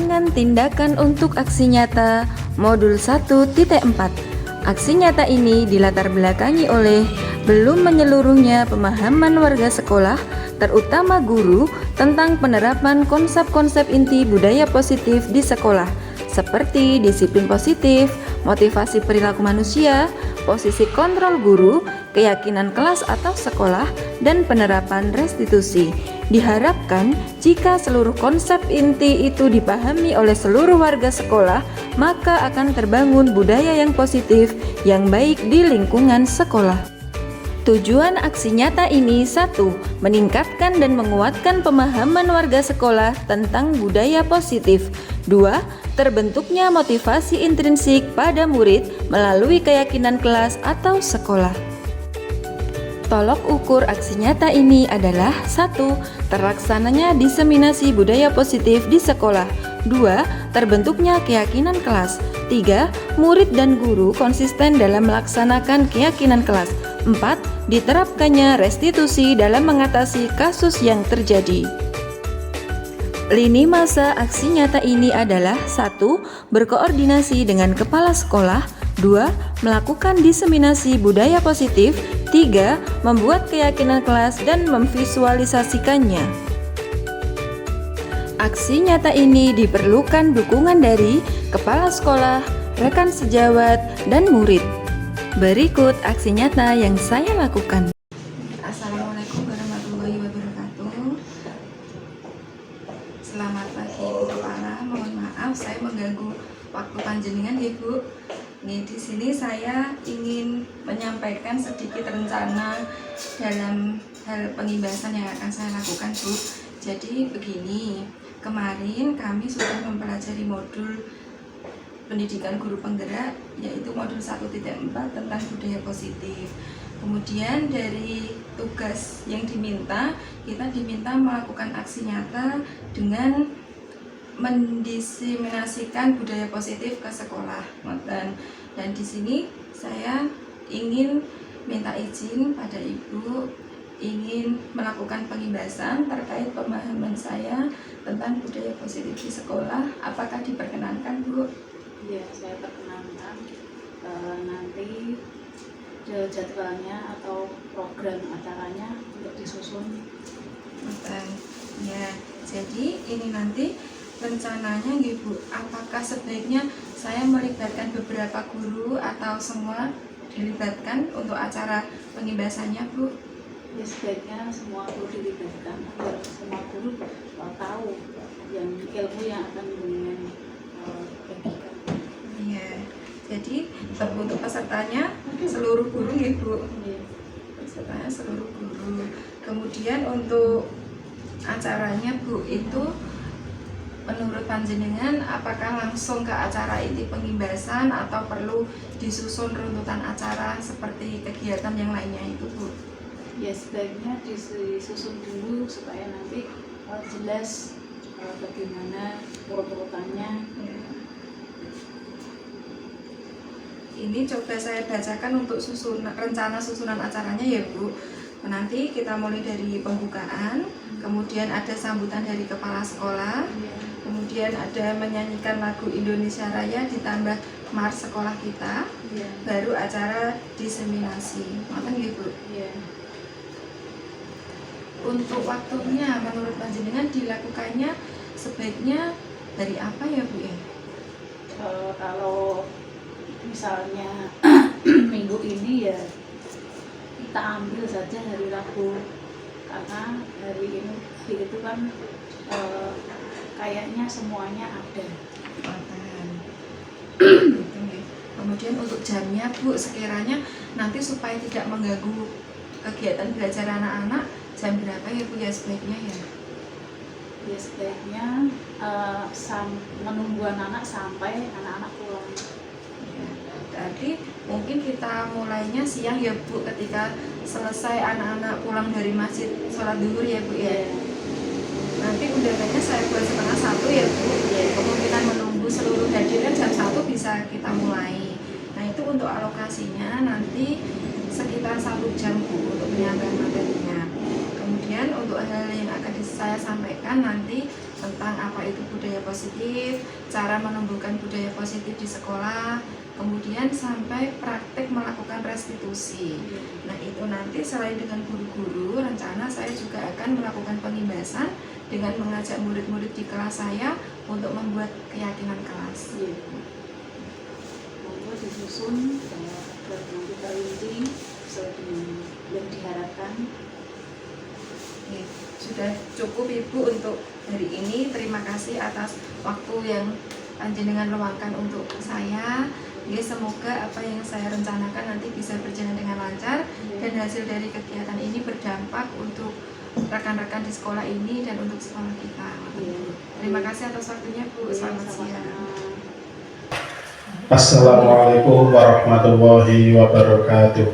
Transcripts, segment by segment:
Bilangan tindakan untuk aksi nyata modul 1.4. Aksi nyata ini dilatar belakangi oleh belum menyeluruhnya pemahaman warga sekolah, terutama guru, tentang penerapan konsep-konsep inti budaya positif di sekolah, seperti disiplin positif, motivasi perilaku manusia, posisi kontrol guru, keyakinan kelas atau sekolah, dan penerapan restitusi. Diharapkan jika seluruh konsep inti itu dipahami oleh seluruh warga sekolah, maka akan terbangun budaya yang positif yang baik di lingkungan sekolah. Tujuan aksi nyata ini: 1. Meningkatkan dan menguatkan pemahaman warga sekolah tentang budaya positif. 2. Terbentuknya motivasi intrinsik pada murid melalui keyakinan kelas atau sekolah. Tolok ukur aksi nyata ini adalah: 1. Terlaksananya diseminasi budaya positif di sekolah. 2. Terbentuknya keyakinan kelas. 3. Murid dan guru konsisten dalam melaksanakan keyakinan kelas. 4. Diterapkannya restitusi dalam mengatasi kasus yang terjadi. Lini masa aksi nyata ini adalah: 1. Berkoordinasi dengan kepala sekolah. 2. Melakukan diseminasi budaya positif. 3. Membuat keyakinan kelas dan memvisualisasikannya. Aksi nyata ini diperlukan dukungan dari kepala sekolah, rekan sejawat, dan murid. Berikut aksi nyata yang saya lakukan. Assalamualaikum warahmatullahi wabarakatuh. Selamat pagi Bu Kepala. Mohon maaf saya mengganggu waktu panjenengan ya Bu. Nih, di sini saya ingin menyampaikan sedikit rencana dalam hal pengibasan yang akan saya lakukan Bu. Jadi begini, kemarin kami sudah mempelajari modul pendidikan guru penggerak, yaitu modul 1.4 tentang budaya positif. Kemudian dari tugas yang diminta, kita diminta melakukan aksi nyata dengan mendiseminasikan budaya positif ke sekolah. Dan di sini saya ingin minta izin pada Ibu, ingin melakukan pengibasan terkait pemahaman saya tentang budaya positif di sekolah. Apakah diperkenankan Bu? Ya, saya perkenankan. Nanti jadwalnya atau program acaranya untuk disusun. Ya, jadi ini nanti rencananya Bu, apakah sebaiknya saya melibatkan beberapa guru atau semua dilibatkan untuk acara pengibasannya Bu? Ya, sebaiknya semua guru dilibatkan agar semua guru tahu yang ilmu yang akan dengan bagikan. Iya, jadi untuk pesertanya seluruh guru ya Bu? Ya. Pesertanya seluruh guru. Kemudian untuk acaranya Bu, itu menurut panjenengan apakah langsung ke acara inti pengibasan atau perlu disusun runtutan acara seperti kegiatan yang lainnya itu Bu? Ya, sebaiknya disusun dulu supaya nanti jelas bagaimana urut-urutannya. Ya. Ini coba saya bacakan untuk rencana susunan acaranya ya Bu. Nanti kita mulai dari pembukaan, kemudian ada sambutan dari kepala sekolah, kemudian ada menyanyikan lagu Indonesia Raya ditambah mars sekolah kita, baru acara diseminasi. Ngoten nggih Bu? Ya. Untuk waktunya menurut panjenengan dilakukannya sebaiknya dari apa ya Bu ya? Kalau misalnya minggu ini ya kita ambil saja hari Rabu, karena hari ini itu kan kayaknya semuanya ada. Kemudian untuk jamnya Bu, sekiranya nanti supaya tidak mengganggu kegiatan belajar anak-anak, jam berapa ya Bu ya sebaiknya ya? Ya, sebaiknya menunggu anak-anak sampai anak-anak pulang. Berarti mungkin kita mulainya siang ya Bu, ketika selesai anak-anak pulang dari masjid sholat zuhur ya Bu ya. Nanti undangannya saya buat 12:30 ya Bu. Kemungkinan menunggu seluruh hadir kan jam 1 bisa kita mulai. Nah itu untuk alokasinya nanti sekitar 1 jam Bu untuk penyampaian materinya. Kemudian untuk hal yang akan saya sampaikan nanti tentang apa itu budaya positif, cara menumbuhkan budaya positif di sekolah, kemudian sampai praktek melakukan restitusi. Nah itu nanti selain dengan guru-guru, rencana saya juga akan melakukan pengimbasan dengan mengajak murid-murid di kelas saya untuk membuat keyakinan kelas. Monggo disusun dan nanti terinci sesuai dengan yang diharapkan. Ya, sudah cukup Ibu untuk hari ini. Terima kasih atas waktu yang panjenengan luangkan untuk saya. Ya, semoga apa yang saya rencanakan nanti bisa berjalan dengan lancar dan hasil dari kegiatan ini berdampak untuk rekan-rekan di sekolah ini dan untuk sekolah kita. Terima kasih atas waktunya Bu. Selamat siang. Assalamualaikum warahmatullahi wabarakatuh.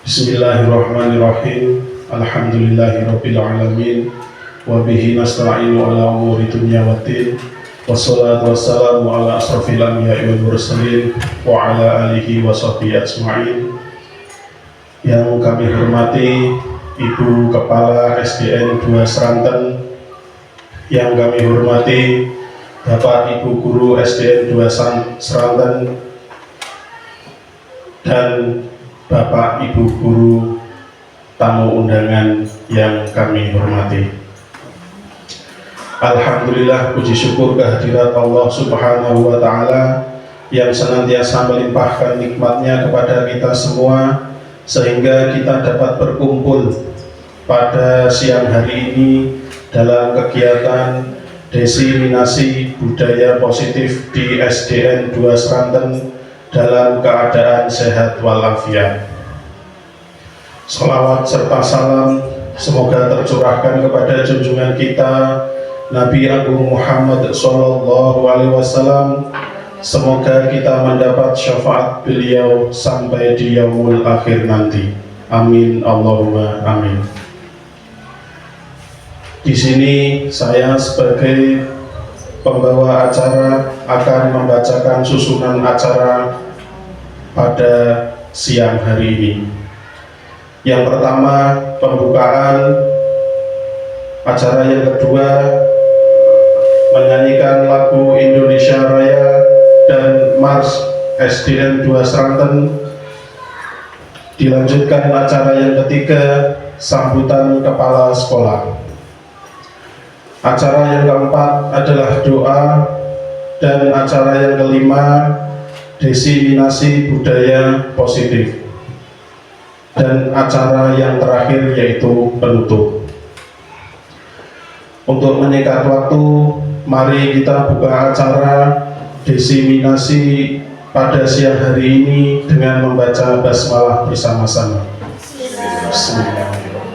Bismillahirrahmanirrahim. Alhamdulillahirabbil alamin. Wa bihi nasta'inu ala umuri dunya waddin. Wassalatu wassalamu ala asrofil anbiya'i wal mursalin wa ala alihi wa sahbihi ajma'in. Yang kami hormati Ibu Kepala SDN 2 Sranten, yang kami hormati Bapak Ibu Guru SDN 2 Sranten, dan Bapak Ibu Guru tamu undangan yang kami hormati. Alhamdulillah, puji syukur kehadirat Allah Subhanahu wa Ta'ala yang senantiasa melimpahkan nikmatnya kepada kita semua, sehingga kita dapat berkumpul pada siang hari ini dalam kegiatan diseminasi budaya positif di SDN 2 Sranten dalam keadaan sehat walafiat. Salawat serta salam semoga tercurahkan kepada junjungan kita Nabi Agung Muhammad SAW. Semoga kita mendapat syafaat beliau sampai di yaumul akhir nanti. Amin Allahumma amin. Di sini saya sebagai pembawa acara akan membacakan susunan acara pada siang hari ini. Yang pertama, pembukaan. Acara yang kedua, menyanyikan lagu Indonesia Raya dan Mars SDN 2 Sranten. Dilanjutkan acara yang ketiga, sambutan kepala sekolah. Acara yang keempat adalah doa, dan acara yang kelima diseminasi budaya positif, dan acara yang terakhir yaitu penutup. Untuk menyingkat waktu, mari kita buka acara diseminasi pada siang hari ini dengan membaca basmalah bersama-sama. Bismillahirrahmanirrahim.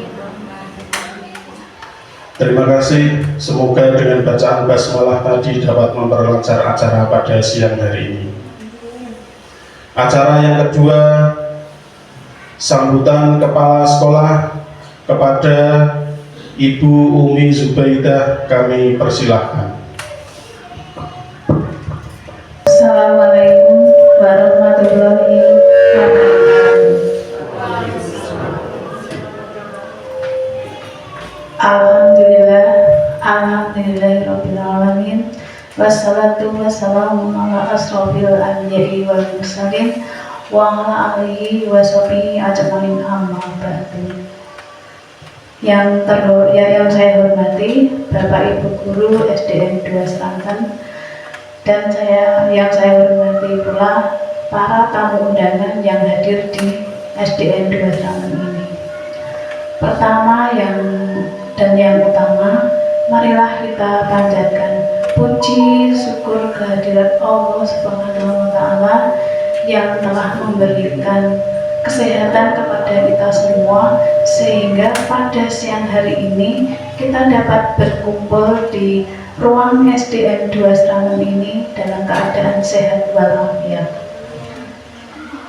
Terima kasih, semoga dengan bacaan basmalah tadi dapat memperlancar acara pada siang hari ini. Acara yang kedua, sambutan kepala sekolah kepada Ibu Umi Zubaidah, kami persilahkan. Assalamualaikum warahmatullahi wabarakatuh. Alhamdulillahirabbil alamin. Wassalatu wassalamu ala asrofil anbiya'i wal mursalin wa ala alihi wa sahbihi ajmain, amma ba'du. Yang saya hormati Bapak Ibu Guru SDN 2 Sranten, dan yang saya hormati pula para tamu undangan yang hadir di SDN 2 Sranten ini. Pertama yang utama, marilah kita panjatkan puji syukur kehadirat Allah Subhanahu wa Ta'ala yang telah memberikan kesehatan kepada kita semua, sehingga pada siang hari ini kita dapat berkumpul di ruang SDN 2 Sranten ini dalam keadaan sehat walafiat.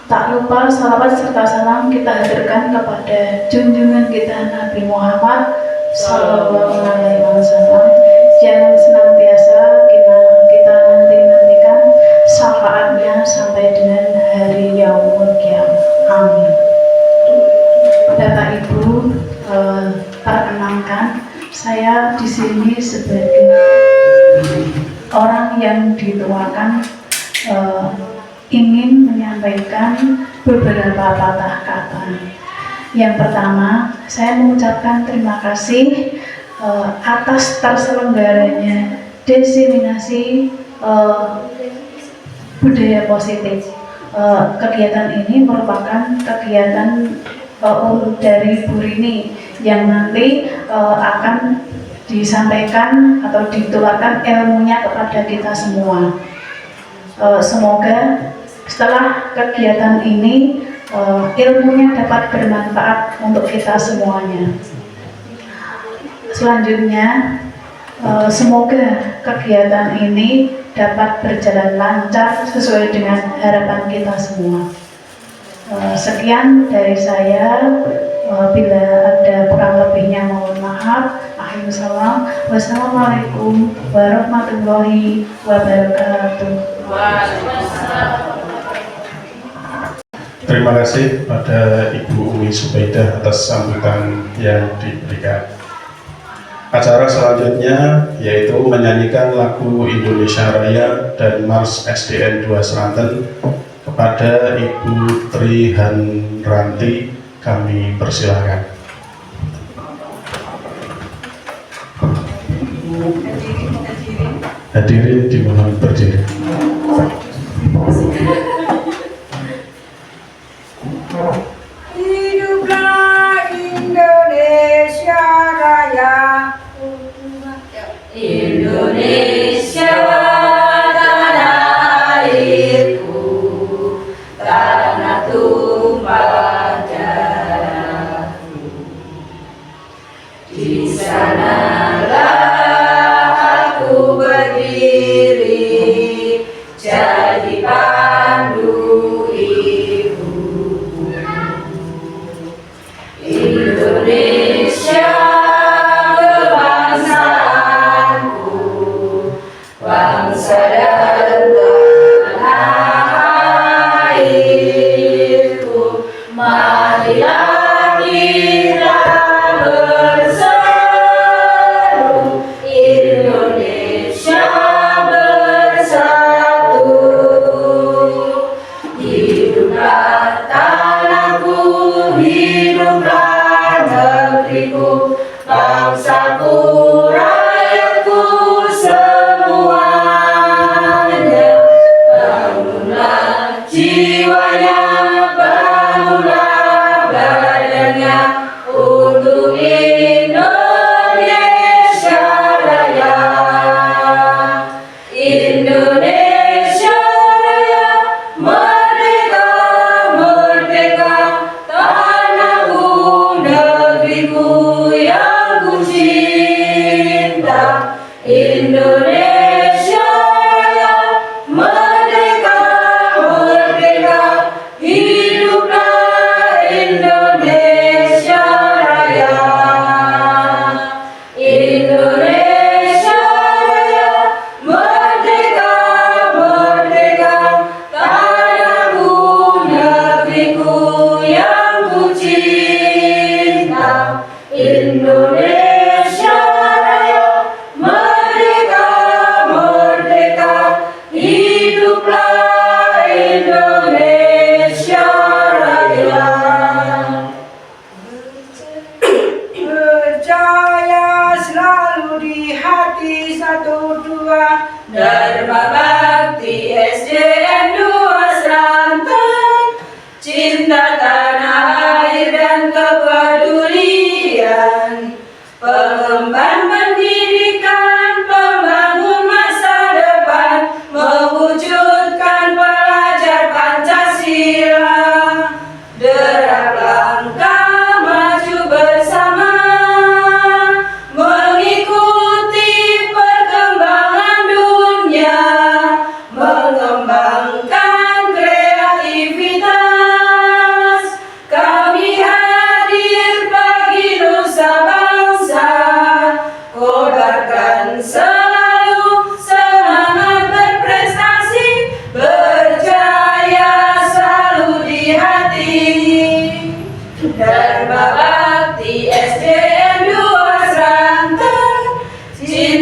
Tak lupa salawat serta salam kita haturkan kepada junjungan kita Nabi Muhammad Sallallahu Alaihi Wasallam yang senantiasa kita nantikan syafaatnya sampai dengan hari yaumul qiyamah. Amin. Bapak Ibu, perkenankan di sini sebagai orang yang dituakan ingin menyampaikan beberapa patah kata. Yang pertama, saya mengucapkan terima kasih atas terselenggaranya diseminasi budaya positif. Kegiatan ini merupakan kegiatan dari Bu Rini yang nanti akan disampaikan atau ditularkan ilmunya kepada kita semua. Semoga setelah kegiatan ini ilmunya dapat bermanfaat untuk kita semuanya. Selanjutnya, semoga kegiatan ini dapat berjalan lancar sesuai dengan harapan kita semua. Sekian dari saya. Bila ada kurang lebihnya mohon maaf. Akhirul wassalamualaikum warahmatullahi wabarakatuh. Terima kasih pada Ibu Umi Subaidah atas sambutan yang diberikan. Acara selanjutnya yaitu menyanyikan lagu Indonesia Raya dan Mars SDN 2 Seranten kepada Ibu Tri Hanranti. Kami persilakan. Hadirin dimohon berdiri. Hiduplah Indonesia Raya. Indonesia tanah airku, tanah tumpah darahku. Di sanalah aku berdiri, jadi pandu ibuku. Indonesia kebangsaanku, bangsa dan tanah airku. Marilah kita berseru, Indonesia bersatu. Hiduplah tanahku, hiduplah negeriku, bangsaku, rakyatku semuanya. Bangunlah jiwanya, bangunlah badannya untuk Indonesia Raya. Indonesia Raya, merdeka, merdeka, tanahku, negeriku yang ku cinta. Indonesia Raya, merdeka, merdeka, hiduplah Indonesia Raya. Indonesia Raya, merdeka, merdeka, tanahku, negeriku yang ku cinta. Indonesia Raya, merdeka, merdeka, hiduplah Indonesia Raya. Berjaya selalu di hati 12 Dharma Bakti SDN 2 Seranten. Cinta tanah air dan kepedulian, pengemban pendidikan, pembangun masa depan, mewujudkan pelajar Pancasila. Derap langkah maju bersama, mengikuti perkembangan dunia.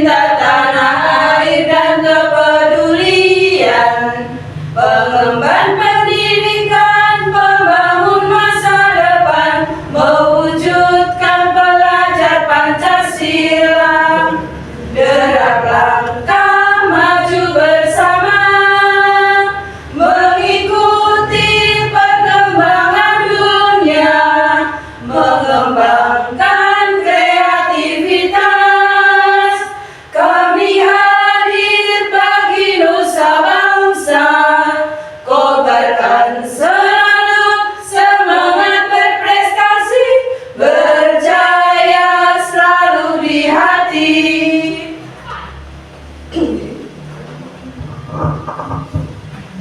cinta tanah air dan kepedulian, pengemban pendidikan, pembangun masa depan, mewujudkan pelajar Pancasila. Derap langkah maju bersama, mengikuti perkembangan dunia, mengembangkan kreativitas. Kami hadir bagi nusa bangsa, kobarkan selalu semangat berprestasi, berjaya selalu di hati.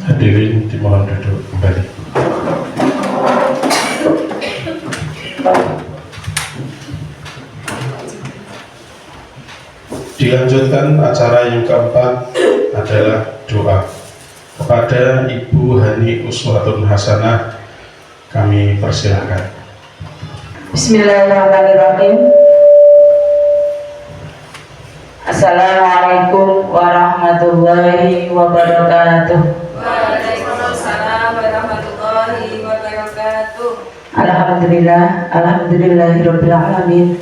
Hadirin dimohon duduk kembali. Dilanjutkan acara yang keempat adalah doa kepada Ibu Hani Uswatun Hasanah. Kami persilahkan. Bismillahirrahmanirrahim. Assalamualaikum warahmatullahi wabarakatuh. Waalaikumsalam warahmatullahi wabarakatuh. Alhamdulillahirabbil alamin.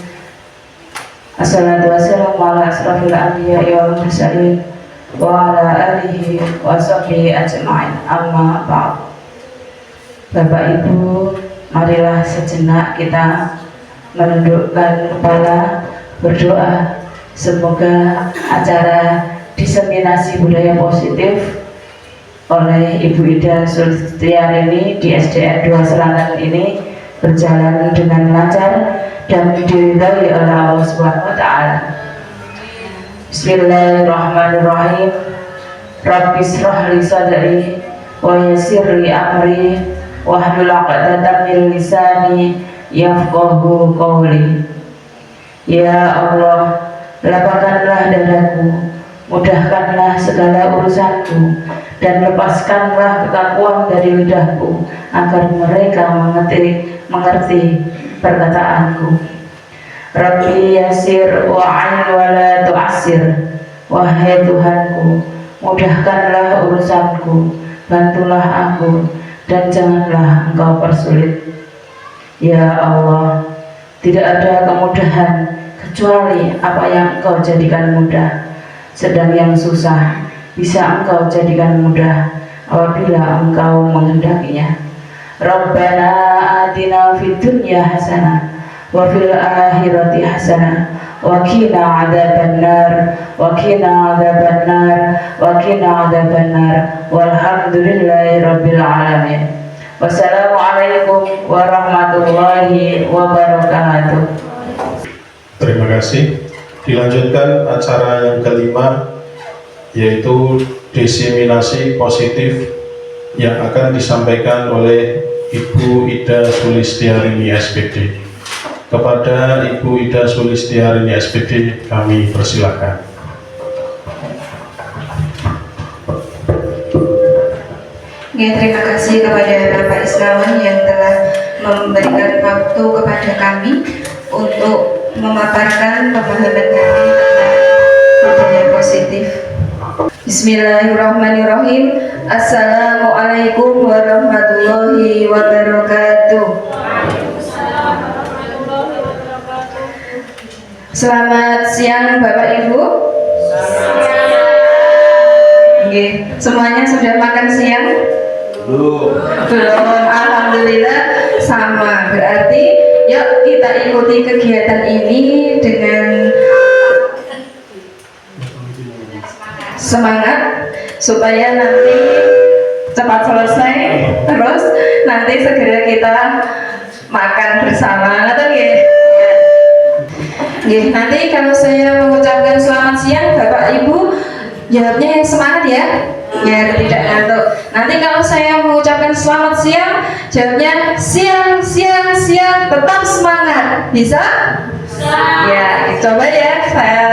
Assalatu wassalamu ala asrofil anbiya'i wal mursalin wa ala alihi wa sahbihi ajma'in, amma ba'd. Bapak Ibu, marilah sejenak kita menundukkan kepala, berdoa semoga acara diseminasi budaya positif oleh Ibu Ida Sulistiarini di SDN 2 Selatan ini berjalan dengan lancar dan diridhai oleh Allah Subhanahu wa taala. Bismillahirrahmanirrahim. Rabbi shrah li sadri wa yassir li amri wahlul 'uqdatam min lisani yafqahu qawli. Ya Allah, lapangkanlah dadaku, mudahkanlah segala urusanku, dan lepaskanlah kekakuan dari lidahku, agar mereka mengerti perkataanku. Rabbi yasir wa'in wa la tu'asir. Wahai Tuhanku, mudahkanlah urusanku, bantulah aku, dan janganlah Engkau persulit. Ya Allah, tidak ada kemudahan kecuali apa yang Engkau jadikan mudah, sedang yang susah bisa Engkau jadikan mudah apabila Engkau menghendakinya. Rabbana atina fid dunya hasanah wa fil akhirati hasanah wa qina adzabannar wa qina adzabannar wa qina adzabannar walhamdulillahi rabbil alamin. Wassalamualaikum warahmatullahi wabarakatuh. Terima kasih. Dilanjutkan acara yang kelima, yaitu diseminasi positif yang akan disampaikan oleh Ibu Ida Sulistiarini SPD. Kepada Ibu Ida Sulistiarini SPD kami persilahkan. Terima kasih kepada Bapak Isnawan yang telah memberikan waktu kepada kami untuk memaparkan pemahaman kami tentang budaya positif. Bismillahirrahmanirrahim. Assalamualaikum warahmatullahi wabarakatuh. Selamat siang Bapak Ibu. Semuanya sudah makan siang? Belum. Alhamdulillah sama. Berarti yuk kita ikuti kegiatan ini dengan semangat supaya nanti cepat selesai, terus nanti segera kita makan bersama. Nanti kalau saya mengucapkan selamat siang, Bapak Ibu jawabnya yang semangat ya, biar tidak ngantuk. Nanti kalau saya mengucapkan selamat siang, jawabnya siang, siang, siang, tetap semangat. Bisa? Ya, coba ya, saya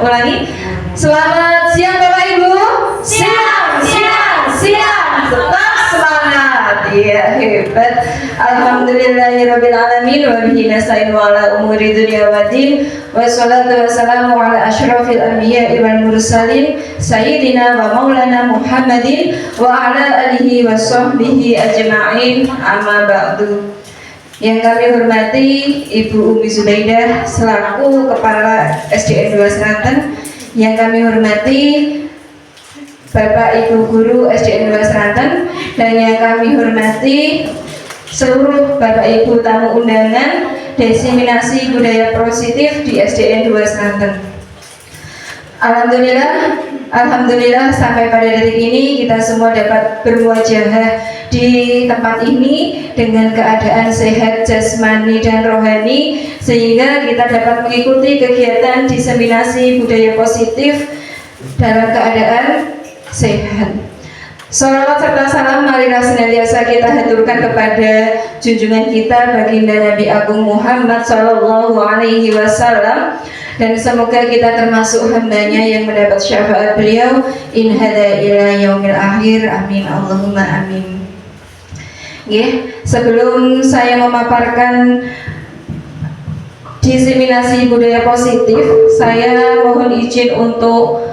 ulangi. Selamat siang Bapak Ibu. Siang, siang, siang, tetap semangat. Iya, hebat. Alhamdulillahirabbil alamin wa bihi nasta'inu ala umuri dunya waddin. wassalatu wassalamu ala asyrafil anbiya'i wal mursalin sayyidina wa maulana Muhammadin wa ala alihi wa sahbihi ajma'in, amma ba'du. Yang kami hormati Ibu Umi Zubaidah selaku Kepala SDN 2 Seraten, yang kami hormati Bapak Ibu Guru SDN 2 Seraten, dan yang kami hormati seluruh Bapak Ibu tamu undangan diseminasi budaya positif di SDN 2 Seraten. Alhamdulillah sampai pada detik ini kita semua dapat bermuajahah di tempat ini dengan keadaan sehat jasmani dan rohani, sehingga kita dapat mengikuti kegiatan diseminasi budaya positif dalam keadaan sehat. Salawat serta salam marilah senantiasa kita haturkan kepada junjungan kita baginda Nabi Agung Muhammad Sallallahu Alaihi Wasallam, dan semoga kita termasuk hambanya yang mendapat syafaat beliau in hada ila yaumil akhir, amin Allahumma amin. Sebelum saya memaparkan diseminasi budaya positif, saya mohon izin untuk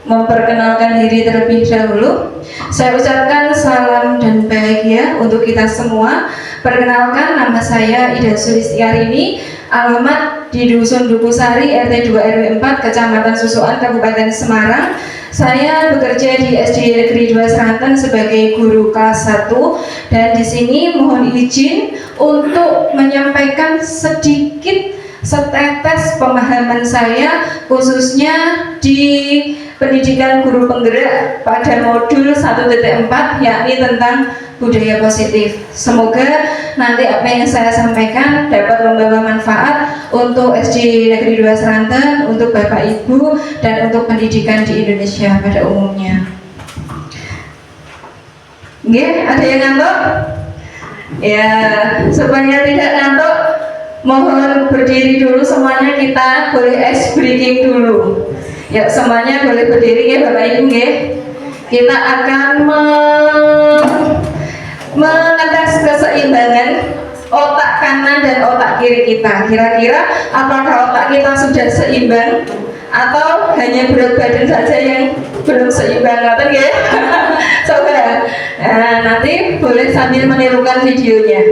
memperkenalkan diri terlebih dahulu. Saya ucapkan salam dan bahagia untuk kita semua. Perkenalkan, nama saya Ida Sulistiarini, alamat di Dusun Dukusari, RT 2 RW 4, Kecamatan Susuan, Kabupaten Semarang. Saya bekerja di SD Negeri 2 Seraten sebagai guru kelas 1, dan di sini mohon izin untuk menyampaikan sedikit setetes pemahaman saya khususnya di pendidikan guru penggerak pada modul 1.4, yakni tentang budaya positif. Semoga nanti apa yang saya sampaikan dapat membawa manfaat untuk SD Negeri 2 Seraten, untuk Bapak Ibu, dan untuk pendidikan di Indonesia pada umumnya. Ada yang ngantuk? Ya, supaya tidak ngantuk, mohon berdiri dulu semuanya, kita boleh ice breaking dulu. Ya, semuanya boleh berdiri ya Bapak Ibu ya. Kita akan mengetes keseimbangan otak kanan dan otak kiri kita. Kira-kira apakah otak kita sudah seimbang atau hanya berat badan saja yang belum seimbang? Ngerti ya? Coba nanti boleh sambil menirukan videonya.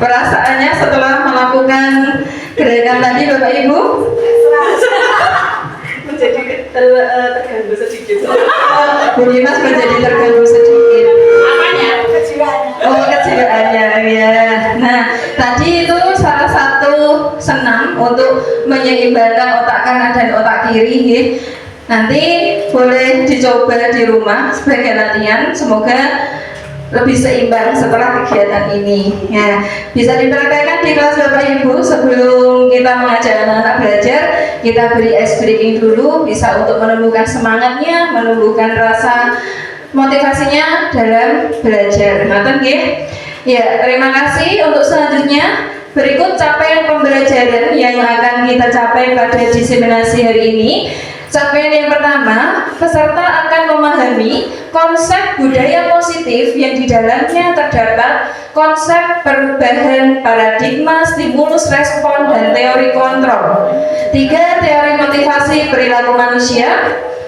perasaannya setelah melakukan gerakan tadi Bapak Ibu? Menjadi terganggu sedikit. Bu Dimas menjadi terganggu sedikit. Apanya? Oh, kejiwaannya ya. Nah, tadi itu salah satu senam untuk menyeimbangkan otak kanan dan otak kiri ya. Nanti boleh dicoba di rumah sebagai latihan, semoga lebih seimbang setelah kegiatan ini ya. Bisa dipraktekkan di kelas Bapak Ibu. Sebelum kita mengajak anak-anak belajar, kita beri ice breaking dulu, bisa untuk menumbuhkan semangatnya, menumbuhkan rasa motivasinya dalam belajar. Ngoten nggih? Ya, terima kasih. Untuk selanjutnya, berikut capaian pembelajaran yang akan kita capai pada diseminasi hari ini. Capaian yang pertama, peserta akan memahami konsep budaya positif yang di dalamnya terdapat konsep perubahan paradigma, stimulus respon, dan teori kontrol. 3. Teori motivasi perilaku manusia,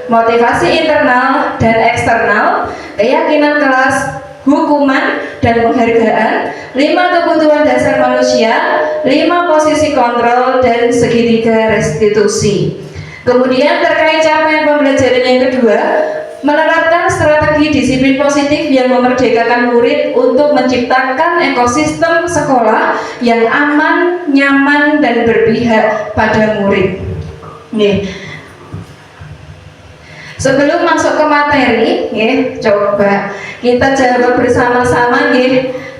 motivasi internal dan eksternal, keyakinan kelas, hukuman dan penghargaan, 5. Kebutuhan dasar manusia, 5. Posisi kontrol, dan segitiga restitusi. Kemudian terkait capaian pembelajaran yang kedua, menerapkan strategi disiplin positif yang memerdekakan murid untuk menciptakan ekosistem sekolah yang aman, nyaman, dan berpihak pada murid. Nih. Sebelum masuk ke materi, coba kita jawab bersama-sama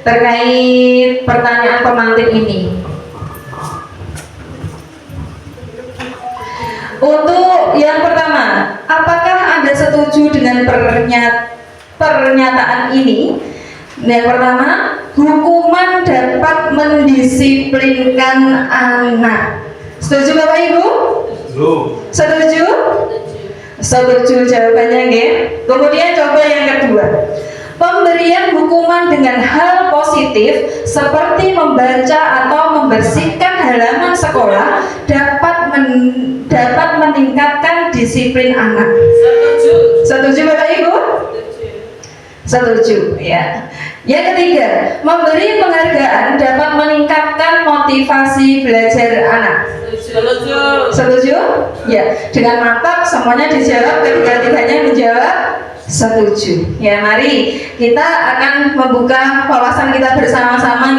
terkait pertanyaan pemantik ini. Untuk yang pertama, apakah Anda setuju dengan pernyataan ini? Yang pertama, hukuman dapat mendisiplinkan anak. Setuju Bapak Ibu? Setuju? Setuju jawabannya nggih. Kemudian coba yang kedua. Pemberian hukuman dengan hal positif seperti membaca atau membersihkan halaman sekolah dapat meningkatkan disiplin anak. Setuju Bapak Ibu? Setuju ya. Yang ketiga, memberi penghargaan dapat meningkatkan motivasi belajar anak. Setuju? Ya. Dengan mantap semuanya dijawab, ketiga-tiganya menjawab setuju. Ya, mari kita akan membuka wawasan kita bersama-sama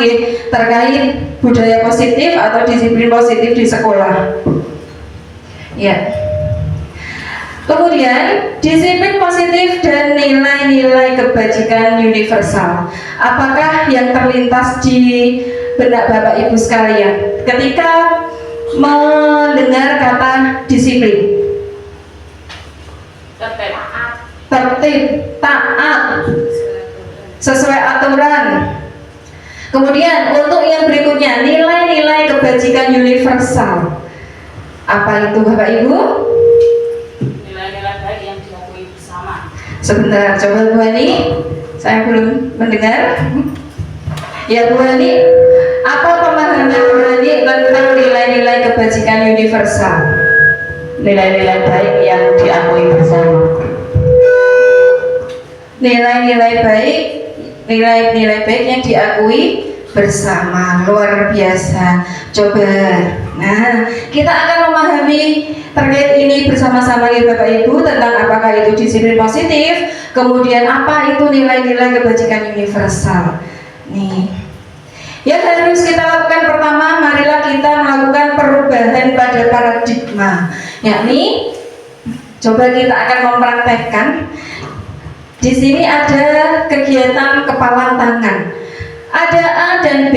terkait budaya positif atau disiplin positif di sekolah. Ya. Kemudian, disiplin positif dan nilai-nilai kebajikan universal. Apakah yang terlintas di benak Bapak Ibu sekalian ketika mendengar kata disiplin? Tertib, taat, sesuai aturan. Kemudian untuk yang berikutnya, nilai-nilai kebajikan universal. Apa itu Bapak Ibu? Nilai-nilai baik yang diakui bersama. Sebentar, coba Bu Ani, saya belum mendengar. Ya Bu Ani, apa pemahaman Bu Ani tentang nilai-nilai kebajikan universal? Nilai-nilai baik yang diakui bersama. Nilai-nilai baik yang diakui bersama, luar biasa. Coba, nah kita akan memahami terkait ini bersama-sama ya Bapak Ibu, tentang apakah itu disiplin positif, kemudian apa itu nilai-nilai kebajikan universal. Nih, yang harus kita lakukan pertama, marilah kita melakukan perubahan pada paradigma, yakni coba kita akan mempraktekkan. Di sini ada kegiatan kepalan tangan. Ada A dan B.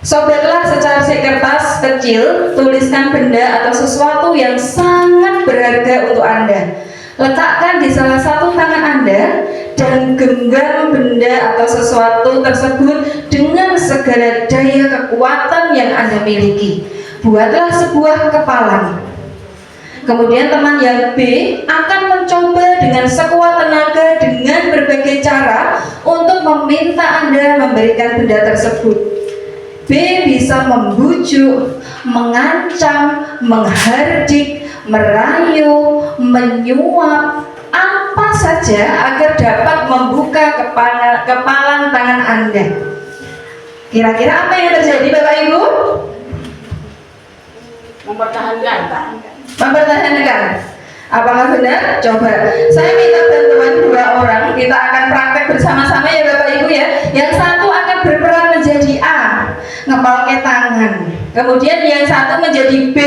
Sobeklah secari kertas kecil, tuliskan benda atau sesuatu yang sangat berharga untuk Anda. Letakkan di salah satu tangan Anda dan genggam benda atau sesuatu tersebut dengan segala daya kekuatan yang Anda miliki. Buatlah sebuah kepalan. Kemudian teman yang B akan mencoba dengan sekuat tenaga dengan berbagai cara untuk meminta Anda memberikan benda tersebut. B bisa membujuk, mengancam, menghardik, merayu, menyuap, apa saja agar dapat membuka kepalan tangan Anda. Kira-kira apa yang terjadi Bapak Ibu? Mempertahankan. Mempertahankan. Apakah benar? Coba. Saya minta bantuan 2 orang. Kita akan praktek bersama-sama ya Bapak Ibu ya. Yang satu akan berperan menjadi A, ngepalke tangan. Kemudian yang satu menjadi B,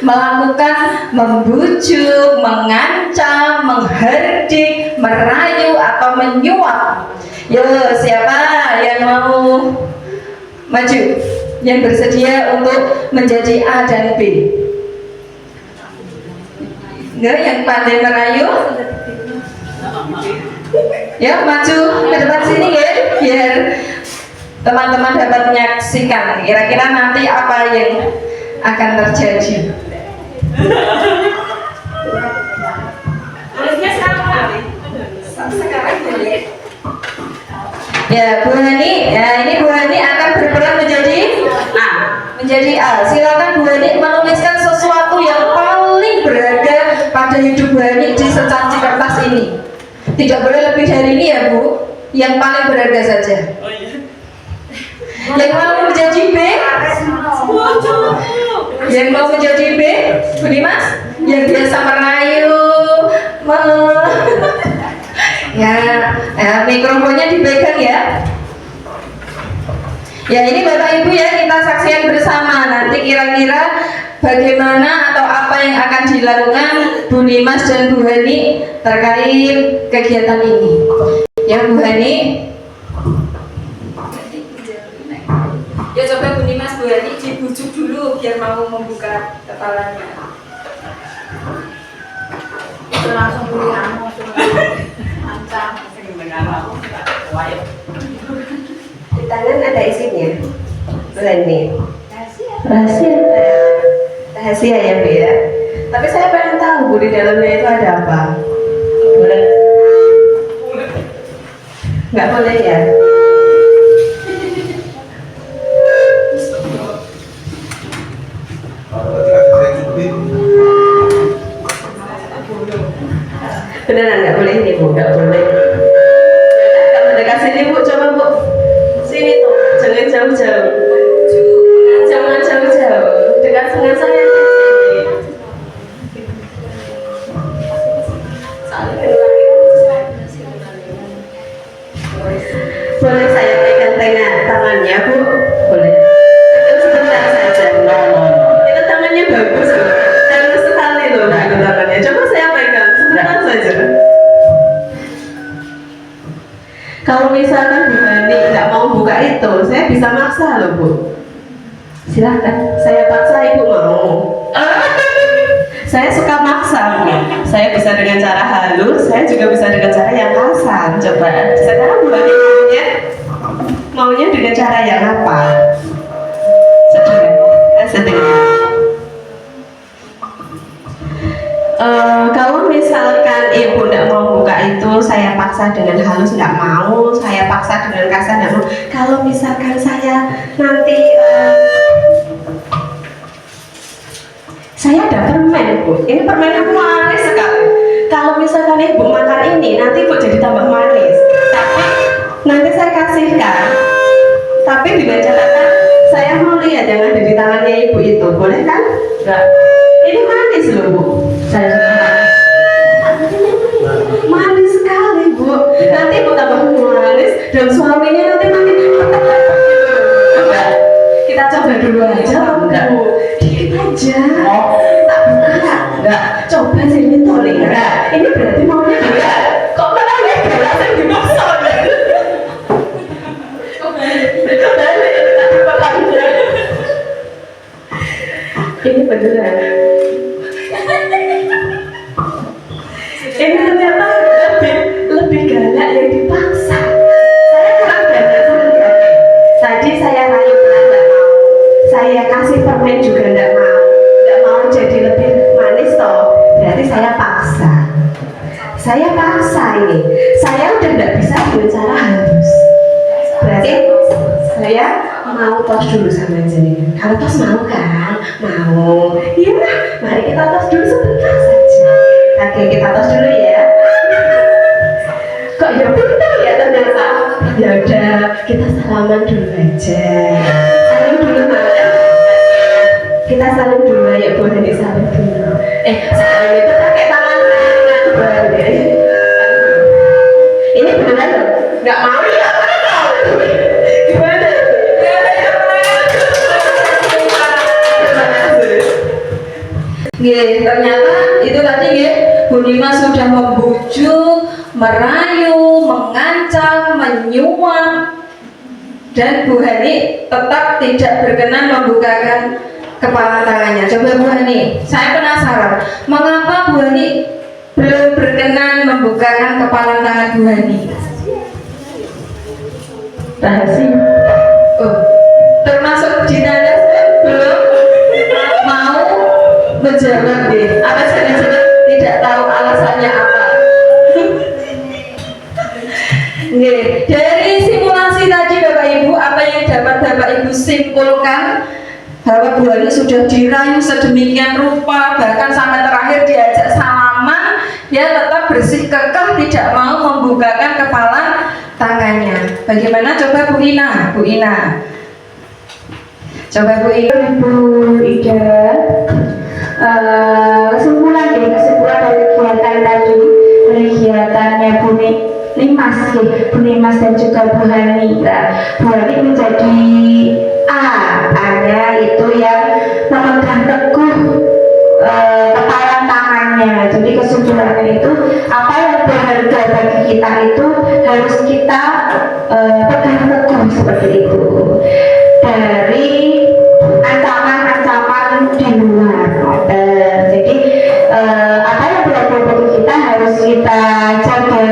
melakukan membujuk, mengancam, menghardik, merayu atau menyuap. Yo, siapa yang mau maju? Yang bersedia untuk menjadi A dan B? Enggak, yang pandai merayu? Ya, maju ke depan sini ya, biar teman-teman dapat menyaksikan kira-kira nanti apa yang akan terjadi. Tulisnya sekarang. Ya, Bu Hani, ya ini Bu Hani akan berperan menjadi A. Menjadi A. Silakan Bu Hani menuliskan sesuatu yang paling berharga pada hidup Bu Hani di secangkir kertas ini. Tidak boleh lebih dari ini ya Bu. Yang paling berharga saja. Yang mau menjadi B? Yang mau menjadi B? Bu Dimas? Yang biasa merayu, ya, mikrofonnya dipegang ya. Ya, ini Bapak Ibu ya, kita saksikan bersama nanti kira-kira bagaimana atau apa yang akan dilakukan Bu Dimas dan Bu Hani terkait kegiatan ini. Ya Bu Hani. Ya coba Bu Dimas, Bu Hani dibujuk dulu biar mau membuka kepalanya. Itu langsung pilihan ancam Di tangan ada isinya. Ini Rahasia. rahasia ya Bu ya. Tapi saya pengen tahu Bu, di dalamnya itu ada apa? Boleh? Nggak boleh ya? Beneran nggak boleh ini Bu, nggak boleh. Kalau dekat sini Bu, coba Bu. Sini tuh, jangan jauh-jauh. Jangan jauh-jauh. Dekat dengan saya di sini. Boleh saya pegang tangannya Bu? Boleh. Itu sebentar saja. Itu tangannya bagus loh. Halus sekali loh itu tangannya. Coba saya pegang sebentar saja. Kalau misalkan Bu Hani nggak mau buka itu, saya bisa maksa loh Bu. Silahkan, saya paksa Ibu mau. Saya suka maksa Bu. Saya bisa dengan cara halus, saya juga bisa dengan cara yang kasar. Coba, sekarang Bu Hani maunya dengan cara yang apa? Sedang. Kalau misalkan Ibu tidak mau buka itu, saya paksa dengan halus nggak mau, saya paksa dengan kasar nggak mau. Kalau misalkan saya nanti saya ada permen Bu, ini permennya manis sekali. Kalau misalkan Ibu makan ini, nanti Ibu jadi tambah manis. Tapi nanti saya kasihkan, tapi dengan catatan saya mau lihat yang ada di tangannya Ibu itu, boleh kan? Enggak. Ini manis loh Bu. Saya manis sekali Bu. Nanti Ibu tambah manis dan suaminya nanti makin coba. Kita coba dulu aja Bu. Dikit aja. Tak buka. Enggak. Coba sini tuh enggak. Ini berarti maunya dia. Kok malah dia berasa dimaksa? Ini beneran. Ini ternyata lebih galak yang dipaksa. Saya kurang galak seperti apa? Tadi saya rayu nggak mau. Saya kasih permen juga nggak mau. Nggak mau jadi lebih manis toh. Berarti saya paksa. Saya paksa ini. Saya udah nggak bisa dengan cara halus. Berarti saya mau tos dulu sama jenengan. Kalau tos mau kan? Mau. Iya, mari kita tos dulu sebentar saja. Oke, kita tos dulu ya. Kok ya pintar ya ternyata. Ya udah, kita salah salaman dulu aja. Salim dulu Mbak. Kita salim dulu ya, boleh disalim dulu. Salim itu pakai tangan kanan boleh. Ini beneran loh, nggak mau ya? Gimana? Ternyata itu tadi Bu Nima sudah membujuk, merayu, mengancam, menyuap, dan Bu Hani tetap tidak berkenan membukakan kepala tangannya. Coba Bu Hani, saya penasaran, mengapa Bu Hani belum berkenan membukakan kepala tangan Bu Hani? Rahasia. Oh, termasuk ditanya belum mau menjawab deh. Apa jangan-jangan tidak tahu alasannya apa? Nggih, dari simulasi tadi Bapak Ibu, apa yang dapat Bapak Ibu simpulkan? Bahwa Bu Hani sudah dirayu sedemikian rupa, bahkan sampai terakhir diajak salaman, dia tetap bersih kekeh tidak mau membukakan kepala tangannya. Bagaimana coba Bu Ina? Bu Ina, coba Bu Ina. Bu Ida, kesimpulan dari kegiatan tadi, dari kegiatannya Bu Nimas dan juga Bu Hani. Bu Hani menjadi A-nya itu yang memegang teguh kepala tangannya. Jadi kesimpulannya itu, apa yang berharga bagi kita itu harus kita pegang teguh seperti itu. Dari ancaman-ancaman di luar. Jadi apa yang berharga bagi kita harus kita jaga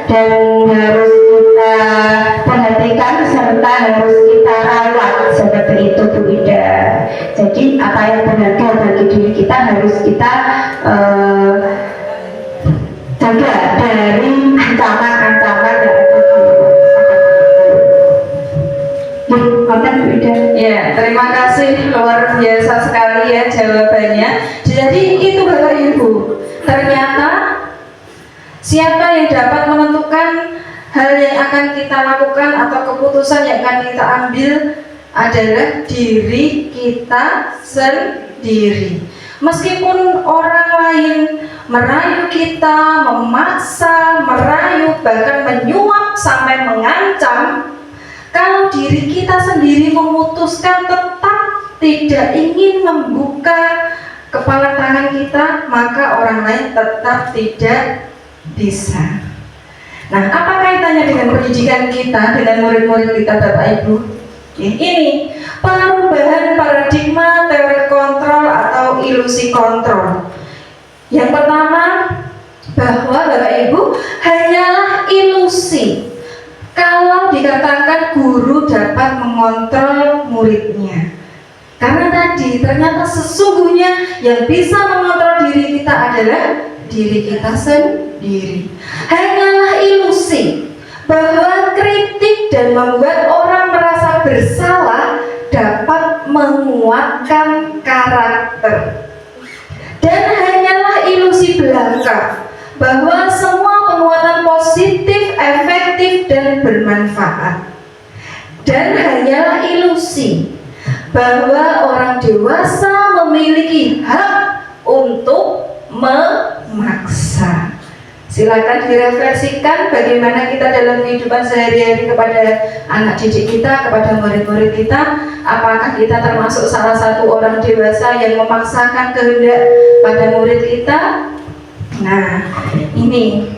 dan harus kita perhatikan serta harus kita rawat seperti itu Bu Ida. Jadi apa yang berharga bagi diri kita harus kita jaga dari ancaman-ancaman yang ada di luar. Konten Bu Ida. Ya, terima kasih, luar biasa sekali ya jawabannya. Jadi itu Bapak Ibu, ternyata siapa yang dapat menentukan hal yang akan kita lakukan atau keputusan yang akan kita ambil adalah diri kita sendiri. Meskipun orang lain merayu kita, memaksa, merayu, bahkan menyuap sampai mengancam, kalau diri kita sendiri memutuskan tetap tidak ingin membuka kepala tangan kita, maka orang lain tetap tidak bisa. Nah, apa kaitannya dengan pendidikan kita, dengan murid-murid kita Bapak Ibu? Ini perubahan paradigma teori kontrol atau ilusi kontrol. Yang pertama, bahwa Bapak Ibu hanyalah ilusi kalau dikatakan guru dapat mengontrol muridnya. Karena tadi ternyata sesungguhnya yang bisa mengontrol diri kita adalah diri kita sendiri. Hanyalah ilusi bahwa kritik dan membuat orang merasa bersalah dapat menguatkan karakter. Dan hanyalah ilusi belaka bahwa semua penguatan positif, efektif, dan bermanfaat. Dan hanyalah ilusi bahwa orang dewasa memiliki hak untuk memaksa. Silakan direfleksikan bagaimana kita dalam kehidupan sehari-hari kepada anak didik kita, kepada murid-murid kita. Apakah kita termasuk salah satu orang dewasa yang memaksakan kehendak pada murid kita? Nah, ini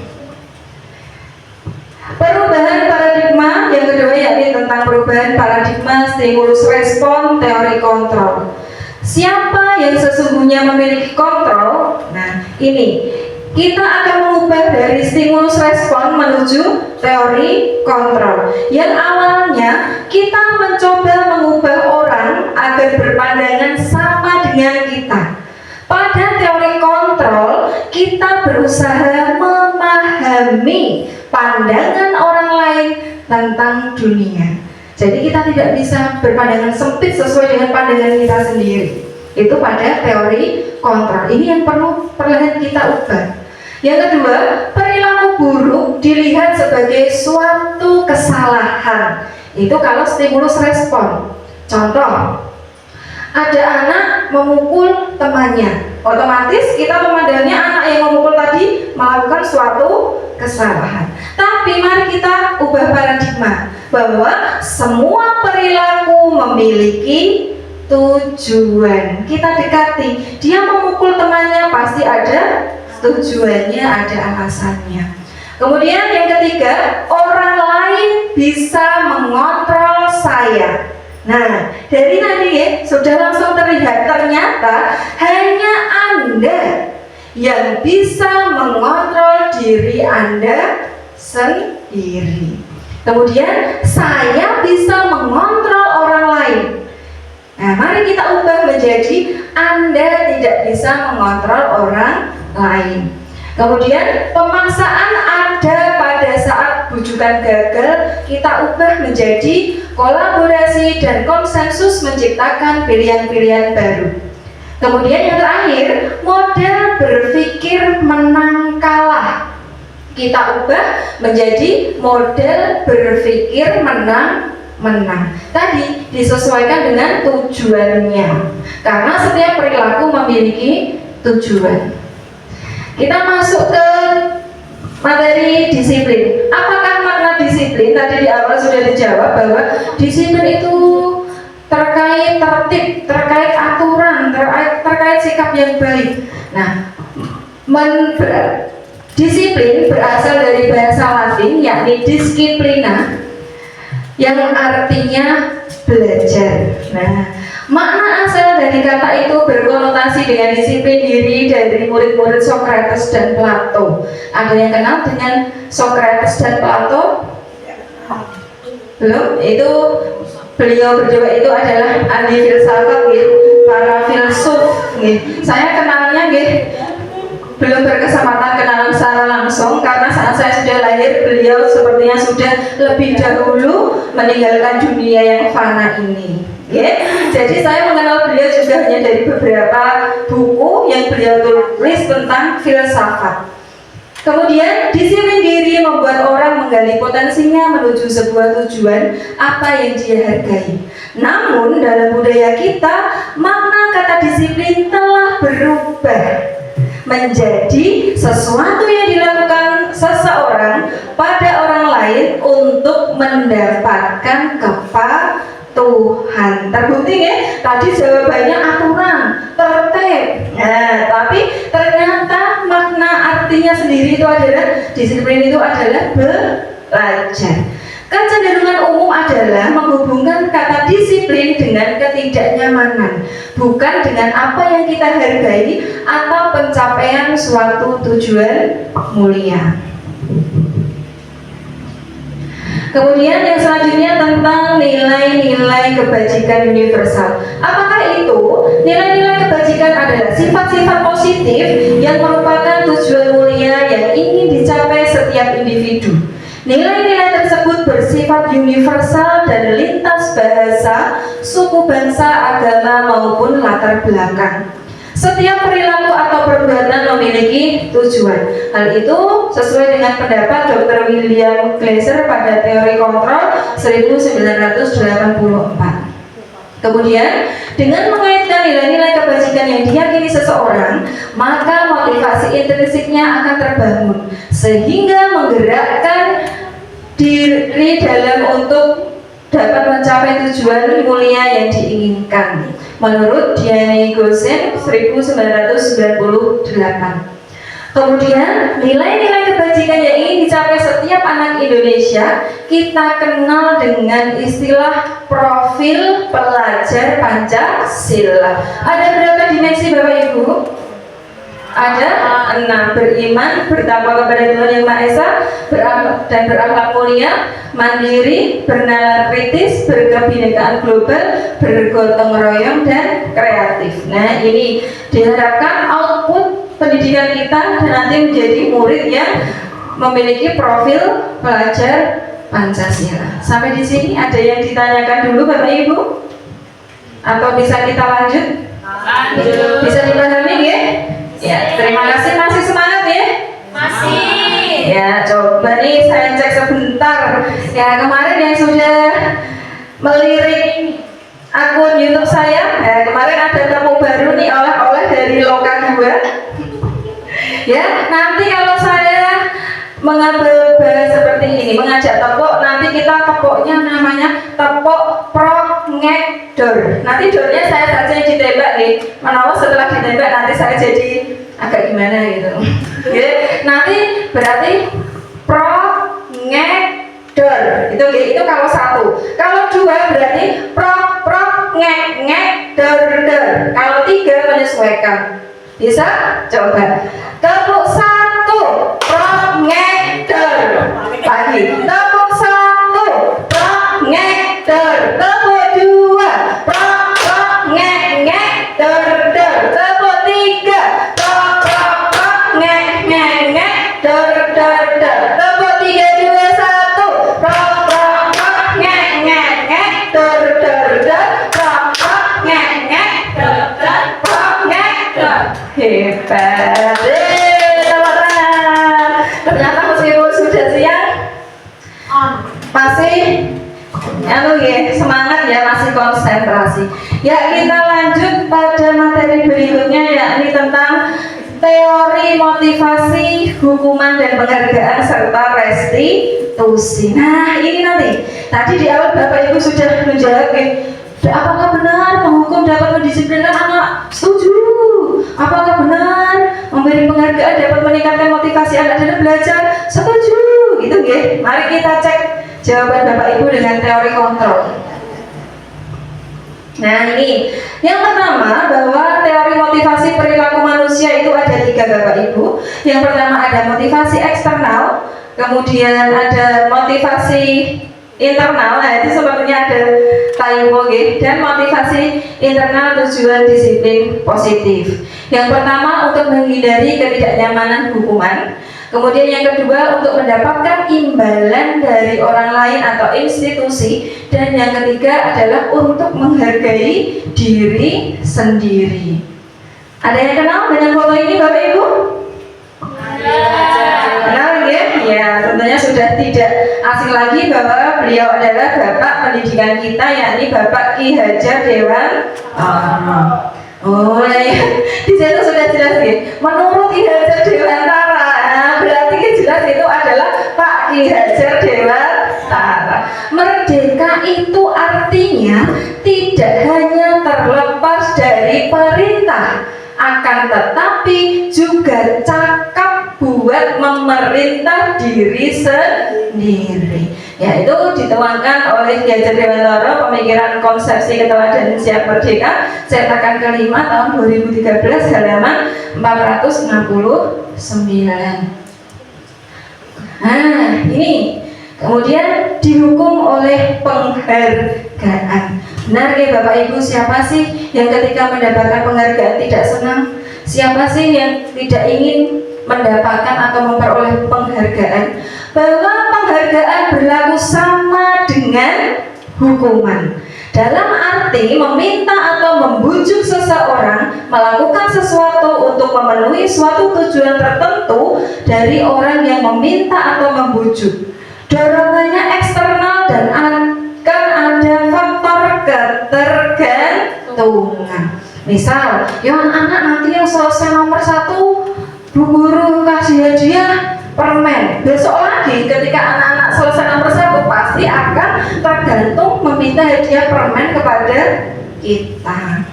perubahan paradigma yang kedua, yakni tentang perubahan paradigma stimulus respon teori kontrol. Siapa yang sesungguhnya memiliki kontrol? Nah, ini kita akan mengubah dari stimulus respon menuju teori kontrol. Yang awalnya kita mencoba mengubah orang agar berpandangan sama dengan kita. Pada teori kontrol, kita berusaha memahami pandangan orang lain tentang dunia. Jadi kita tidak bisa berpandangan sempit sesuai dengan pandangan kita sendiri. Itu pada teori kontrol. Ini yang perlu perlahan kita ubah. Yang kedua, perilaku buruk dilihat sebagai suatu kesalahan Itu kalau stimulus respon. Contoh, ada anak memukul temannya, otomatis kita memandangnya anak yang memukul tadi melakukan suatu kesalahan. Tapi mari kita ubah paradigma bahwa semua perilaku memiliki tujuan. Kita dekati, dia memukul temannya pasti ada tujuannya, ada alasannya. Kemudian yang ketiga, orang lain bisa mengontrol saya. Nah, dari tadi ya, sudah langsung terlihat ternyata hanya Anda yang bisa mengontrol diri Anda sendiri. Kemudian saya bisa mengontrol orang lain. Nah, mari kita ubah menjadi Anda tidak bisa mengontrol orang lain. Kemudian pemaksaan ada pada saat bujukan gagal, kita ubah menjadi kolaborasi dan konsensus menciptakan pilihan-pilihan baru. Kemudian yang terakhir, model berpikir menang kalah, kita ubah menjadi model berpikir menang. Tadi disesuaikan dengan tujuannya, karena setiap perilaku memiliki tujuan. Kita masuk ke materi disiplin. Apakah makna disiplin? Tadi di awal sudah dijawab bahwa disiplin itu terkait tertib, terkait aturan, terkait sikap yang baik. Nah, disiplin berasal dari bahasa Latin yakni disciplina, yang artinya belajar. Nah, makna asal dari kata itu berkonotasi dengan disiplin diri dari murid-murid Socrates dan Plato. Ada yang kenal dengan Socrates dan Plato? Belum? Itu beliau berdua itu adalah ahli filsafat, para filsuf. Saya kenalnya belum berkesempatan kenalan secara langsung karena saat saya sudah lahir beliau sepertinya sudah lebih dahulu meninggalkan dunia yang fana ini. Jadi saya mengenal beliau juga hanya dari beberapa buku yang beliau tulis tentang filsafat. Kemudian disiplin diri membuat orang menggali potensinya menuju sebuah tujuan apa yang dia hargai. Namun dalam budaya kita makna kata disiplin telah berubah menjadi sesuatu yang dilakukan seseorang pada orang lain untuk mendapatkan kepatuhan. Terbukti ya, tadi jawabannya aturan, tertib. Nah, tapi ternyata makna artinya sendiri itu adalah disiplin itu adalah belajar. Kecenderungan umum adalah menghubungkan kata disiplin dengan ketidaknyamanan, bukan dengan apa yang kita hargai atau pencapaian suatu tujuan mulia. Kemudian yang selanjutnya tentang nilai-nilai kebajikan universal. Apakah itu? Nilai-nilai kebajikan adalah sifat-sifat positif yang merupakan tujuan mulia yang ingin dicapai setiap individu. Nilai-nilai tersebut bersifat universal dan lintas bahasa, suku, bangsa, agama maupun latar belakang. Setiap perilaku atau perbuatan memiliki tujuan. Hal itu sesuai dengan pendapat Dr. William Glasser pada teori kontrol 1984. Kemudian, dengan mengaitkan nilai-nilai kebajikan yang diyakini seseorang, maka motivasi intrinsiknya akan terbangun, sehingga menggerakkan diri dalam untuk dapat mencapai tujuan mulia yang diinginkan. Menurut Diane Gosen 1998. Kemudian nilai-nilai kebajikan yang ingin dicapai setiap anak Indonesia kita kenal dengan istilah profil pelajar Pancasila. Ada berapa dimensi Bapak Ibu? Ada 6. Beriman, bertakwa kepada Tuhan Yang Maha Esa, dan berakhlak mulia, mandiri, bernalar kritis, berkebinekaan global, bergotong royong, dan kreatif. Nah, ini diharapkan output pendidikan kita dan nanti menjadi murid yang memiliki profil pelajar Pancasila. Sampai di sini ada yang ditanyakan dulu Bapak Ibu? Atau bisa kita lanjut? Lanjut. Bisa dipahami ya? Ya, terima kasih. Masih semangat ya? Masih. Ya, coba nih saya cek sebentar. Ya, kemarin yang sudah melirik akun YouTube saya, kemarin ada tamu baru nih, oleh-oleh dari Loka 2. Ya, nanti kalau saya mengambil bahas seperti ini, mengajak tepuk, nanti kita tepuknya namanya tepuk prongedor. Nanti dornya saya saja yang ditembak nih. Menawa setelah ditembak nanti saya jadi agak gimana gitu. Ya, nanti berarti prongedor. Itu kalau satu. Kalau dua berarti prongedor. Kalau tiga menyesuaikan. Bisa? Coba. Tepuk satu, prongedor. Lagi. Tepuk satu, prongedor. Tepuk dua, prongedor. Tepuk tiga, prongedor. Tepuk tiga dua satu, hebat. Tepuk tangan. Ternyata meskipun sudah siang masih semangat ya, masih konsentrasi. Ya, kita lanjut pada materi berikutnya, yakni tentang teori motivasi, hukuman dan penghargaan serta restitusi. Nah, ini nanti tadi di awal Bapak Ibu sudah menjawab, apakah benar menghukum dapat mendisiplinkan anak? Setuju. Apakah benar memberi penghargaan dapat meningkatkan motivasi anak dalam belajar? Setuju. Gitu ya. Mari kita cek jawaban Bapak Ibu dengan teori kontrol. Nah, ini yang pertama, bahwa teori motivasi perilaku manusia itu ada 3 Bapak Ibu. Yang pertama ada motivasi eksternal, kemudian ada motivasi internal, nah itu sepertinya ada typo dan motivasi internal tujuan disiplin positif. Yang pertama untuk menghindari ketidaknyamanan hukuman, kemudian yang kedua untuk mendapatkan imbalan dari orang lain atau institusi, dan yang ketiga adalah untuk menghargai diri sendiri. Ada yang kenal dengan foto ini Bapak Ibu? Kenal ya? Ya, tentunya sudah tidak asing lagi bahwa beliau adalah Bapak pendidikan kita, yakni Bapak Ki Hajar Dewantara. Oh ya, di situ sudah jelas ya. Menurut Ki Hajar Dewantara, berarti jelas itu adalah Pak Ki Hajar Dewantara. Merdeka itu artinya tidak hanya terlepas dari perintah, akan tetapi juga cakap buat memerintah diri sendiri. Ya, itu dituangkan oleh Ki Hajar Dewantara, Pemikiran Konsepsi Keteladanan Siap Merdeka, cetakan kelima tahun 2013, halaman 469. Nah, ini kemudian dihukum oleh penghargaan. Benar ya Bapak Ibu, siapa sih yang ketika mendapatkan penghargaan tidak senang? Siapa sih yang tidak ingin mendapatkan atau memperoleh penghargaan? Bahwa penghargaan berlaku sama dengan hukuman, dalam arti meminta atau membujuk seseorang melakukan sesuatu untuk memenuhi suatu tujuan tertentu dari orang yang meminta atau membujuk. Dorongannya eksternal dan akan ada faktor ketergantungan. Misal, ya anak nanti yang selesai nomor 1, Bu Guru kasih hadiah permen. Besok lagi ketika anak-anak selesai nomor 1 pasti akan tergantung meminta hadiah permen kepada kita.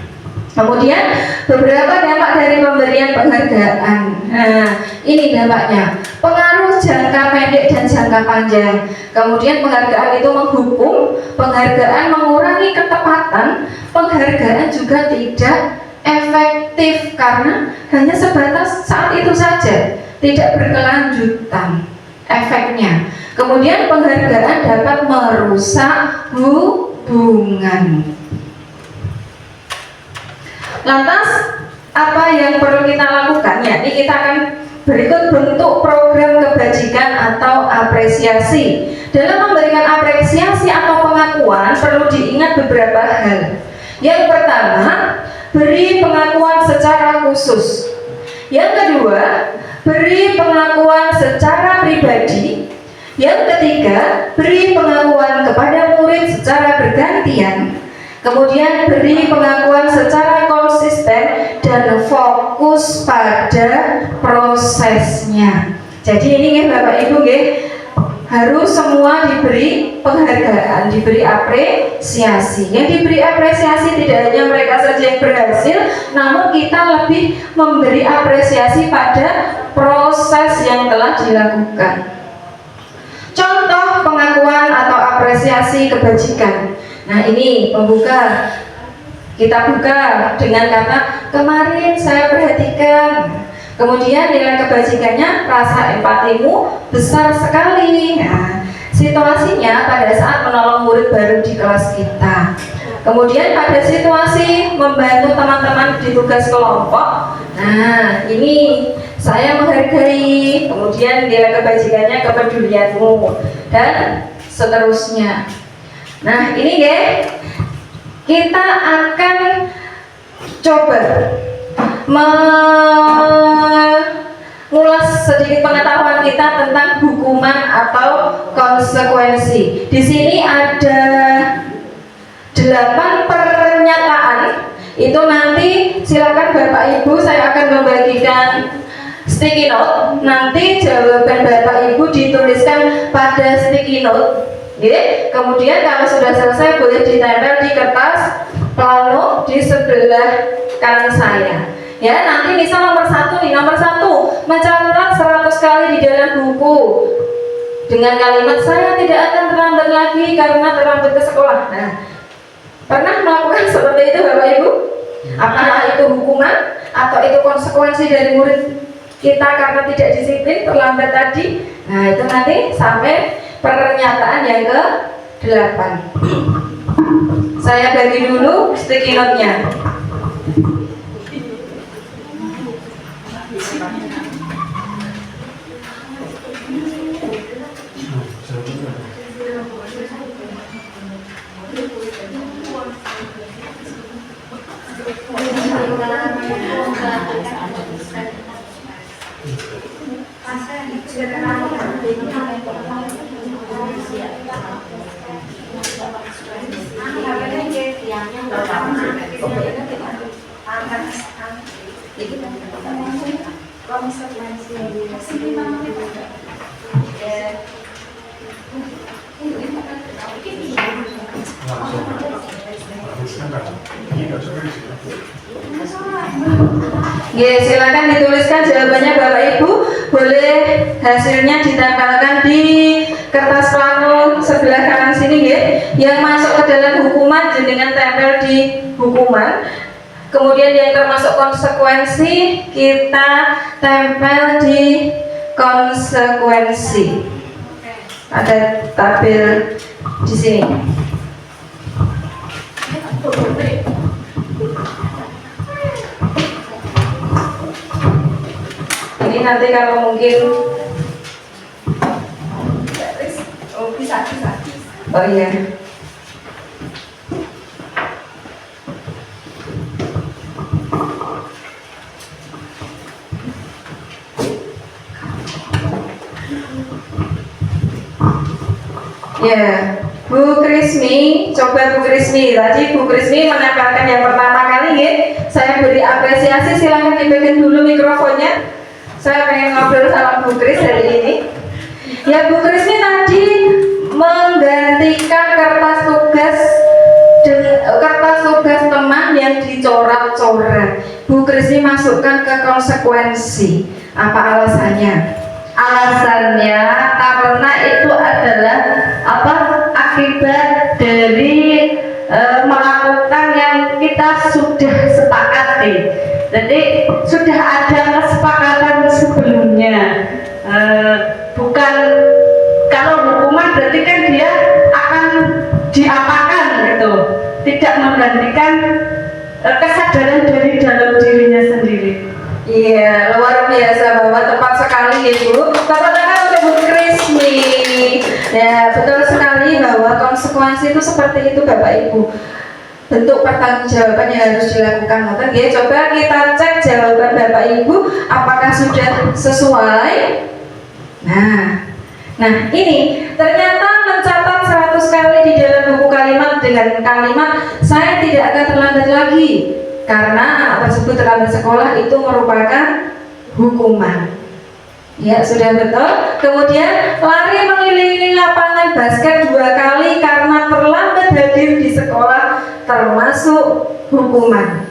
Kemudian beberapa dampak dari pemberian penghargaan. Nah, ini dampaknya: pengaruh jangka pendek dan jangka panjang. Kemudian penghargaan itu menghukum, penghargaan mengurangi ketepatan, penghargaan juga tidak efektif karena hanya sebatas saat itu saja, tidak berkelanjutan efeknya. Kemudian penghargaan dapat merusak hubungan. Lantas apa yang perlu kita lakukan? Yakni kita akan berikut bentuk program kebajikan atau apresiasi. Dalam memberikan apresiasi atau pengakuan perlu diingat beberapa hal. Yang pertama, beri pengakuan secara khusus. Yang kedua, beri pengakuan secara pribadi. Yang ketiga, beri pengakuan kepada murid secara bergantian. Kemudian beri pengakuan secara konsisten dan fokus pada prosesnya. Jadi ini nggih Bapak Ibu nggih, harus semua diberi penghargaan, diberi apresiasi. Yang diberi apresiasi tidak hanya mereka saja yang berhasil, namun kita lebih memberi apresiasi pada proses yang telah dilakukan. Contoh pengakuan atau apresiasi kebajikan. Nah ini pembuka, kita buka dengan kata kemarin saya perhatikan. Kemudian nilai kebajikannya, rasa empatimu besar sekali. Nah, situasinya pada saat menolong murid baru di kelas kita. Kemudian pada situasi membantu teman-teman di tugas kelompok. Nah, ini saya menghargai. Kemudian nilai kebajikannya kepedulianmu dan seterusnya. Nah, ini deh kita akan coba mengulas sedikit pengetahuan kita tentang hukuman atau konsekuensi. Di sini ada 8 pernyataan. Itu nanti silakan Bapak Ibu, saya akan membagikan sticky note. Nanti jawaban Bapak Ibu dituliskan pada sticky note. Kemudian kalau sudah selesai boleh ditempel di kertas plano di sebelah kanan saya. Ya, nanti misal nomor 1 nih, nomor 1 mencatat 100 kali di dalam buku dengan kalimat saya tidak akan terlambat lagi karena terlambat ke sekolah. Nah, pernah melakukan seperti itu Bapak Ibu? Apakah itu hukuman atau itu konsekuensi dari murid kita karena tidak disiplin terlambat tadi? Nah, itu nanti sampai pernyataan yang ke-8. Saya bagi dulu sticky note-nya. Silakan dituliskan jawabannya Bapak Ibu. Boleh hasilnya ditempelkan di kertas plano sebelah kanan sini yang masuk ke dalam hukuman jenengan tempel di hukuman. Kemudian yang termasuk konsekuensi kita tempel di konsekuensi. Ada tabel di sini. Ini nanti kalau mungkin bisa. Oh iya. Ya, Bu Krismi, coba Bu Krismi. Tadi Bu Krismi menempelkan yang pertama kali saya beri apresiasi, silahkan dipegang dulu mikrofonnya. Saya pengen ngobrol sama Bu Kris hari ini. Ya, Bu Krismi tadi menggantikan kertas tugas teman yang dicoret-coret. Bu Krismi masukkan ke konsekuensi. Apa alasannya? Alasannya karena itu adalah akibat dari melakukan yang kita sudah sepakati. Jadi sudah ada kesepakatan sebelumnya. Bukan kalau hukuman berarti kan dia akan diapakan gitu, tidak menggantikan kesadaran dari dalam dirinya sendiri. Iya, luar biasa Bapak, tepat sekali Ibu. Tepuk tangan untuk Bu Krismi. Ya, betul sekali bahwa konsekuensi itu seperti itu Bapak Ibu. Bentuk pertanggungjawaban yang harus dilakukan. Coba kita cek jawaban Bapak Ibu apakah sudah sesuai. Nah ini ternyata mencatat 100 kali di dalam buku kalimat dengan kalimat saya tidak akan terlambat lagi, karena anak tersebut terlambat sekolah itu merupakan hukuman. Ya, sudah betul. Kemudian lari mengelilingi lapangan basket 2 kali karena terlambat hadir di sekolah termasuk hukuman.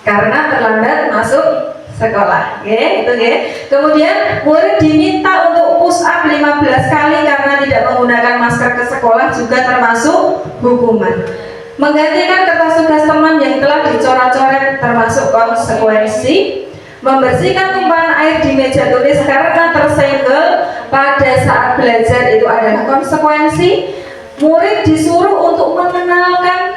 Karena terlambat masuk sekolah. Oke, itu ya. Kemudian murid diminta untuk push up 15 kali karena tidak menggunakan masker ke sekolah juga termasuk hukuman. Menggantikan kertas tugas teman yang telah dicoret-coret termasuk konsekuensi. Membersihkan tumpahan air di meja tulis karena tersenggol pada saat belajar itu adalah konsekuensi. Murid disuruh untuk mengenakan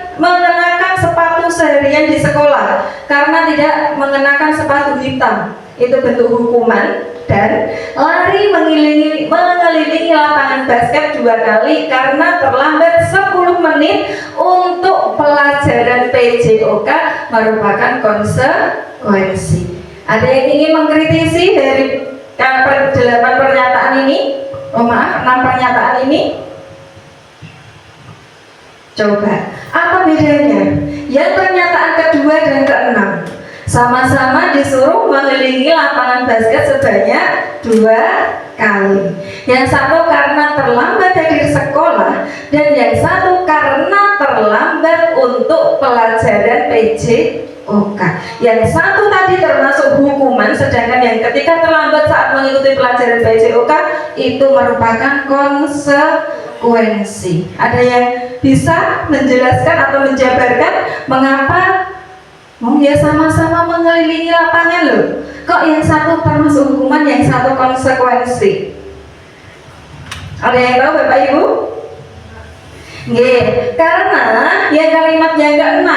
sepatu seharian di sekolah karena tidak mengenakan sepatu hitam, itu bentuk hukuman. Dan lari mengelilingi lapangan basket 2 kali karena terlambat 10 menit untuk pelajaran PJOK merupakan konsekuensi. Ada yang ingin mengkritisi dari 8 pernyataan ini? 6 pernyataan ini? Coba, apa bedanya? Yang pernyataan kedua dan keenam sama-sama disuruh mengelilingi lapangan basket sebanyak 2 kali. Yang satu karena terlambat hadir sekolah, dan yang satu karena terlambat untuk pelajaran PJOK. Yang satu tadi termasuk hukuman, sedangkan yang ketika terlambat saat mengikuti pelajaran PJOK itu merupakan konsekuensi. Ada yang bisa menjelaskan atau menjabarkan mengapa ya sama-sama mengelilingi lapangan loh, kok yang satu termasuk hukuman, yang satu konsekuensi? Ada yang tahu Bapak Ibu? Nggih, karena yang kalimat yang ke-6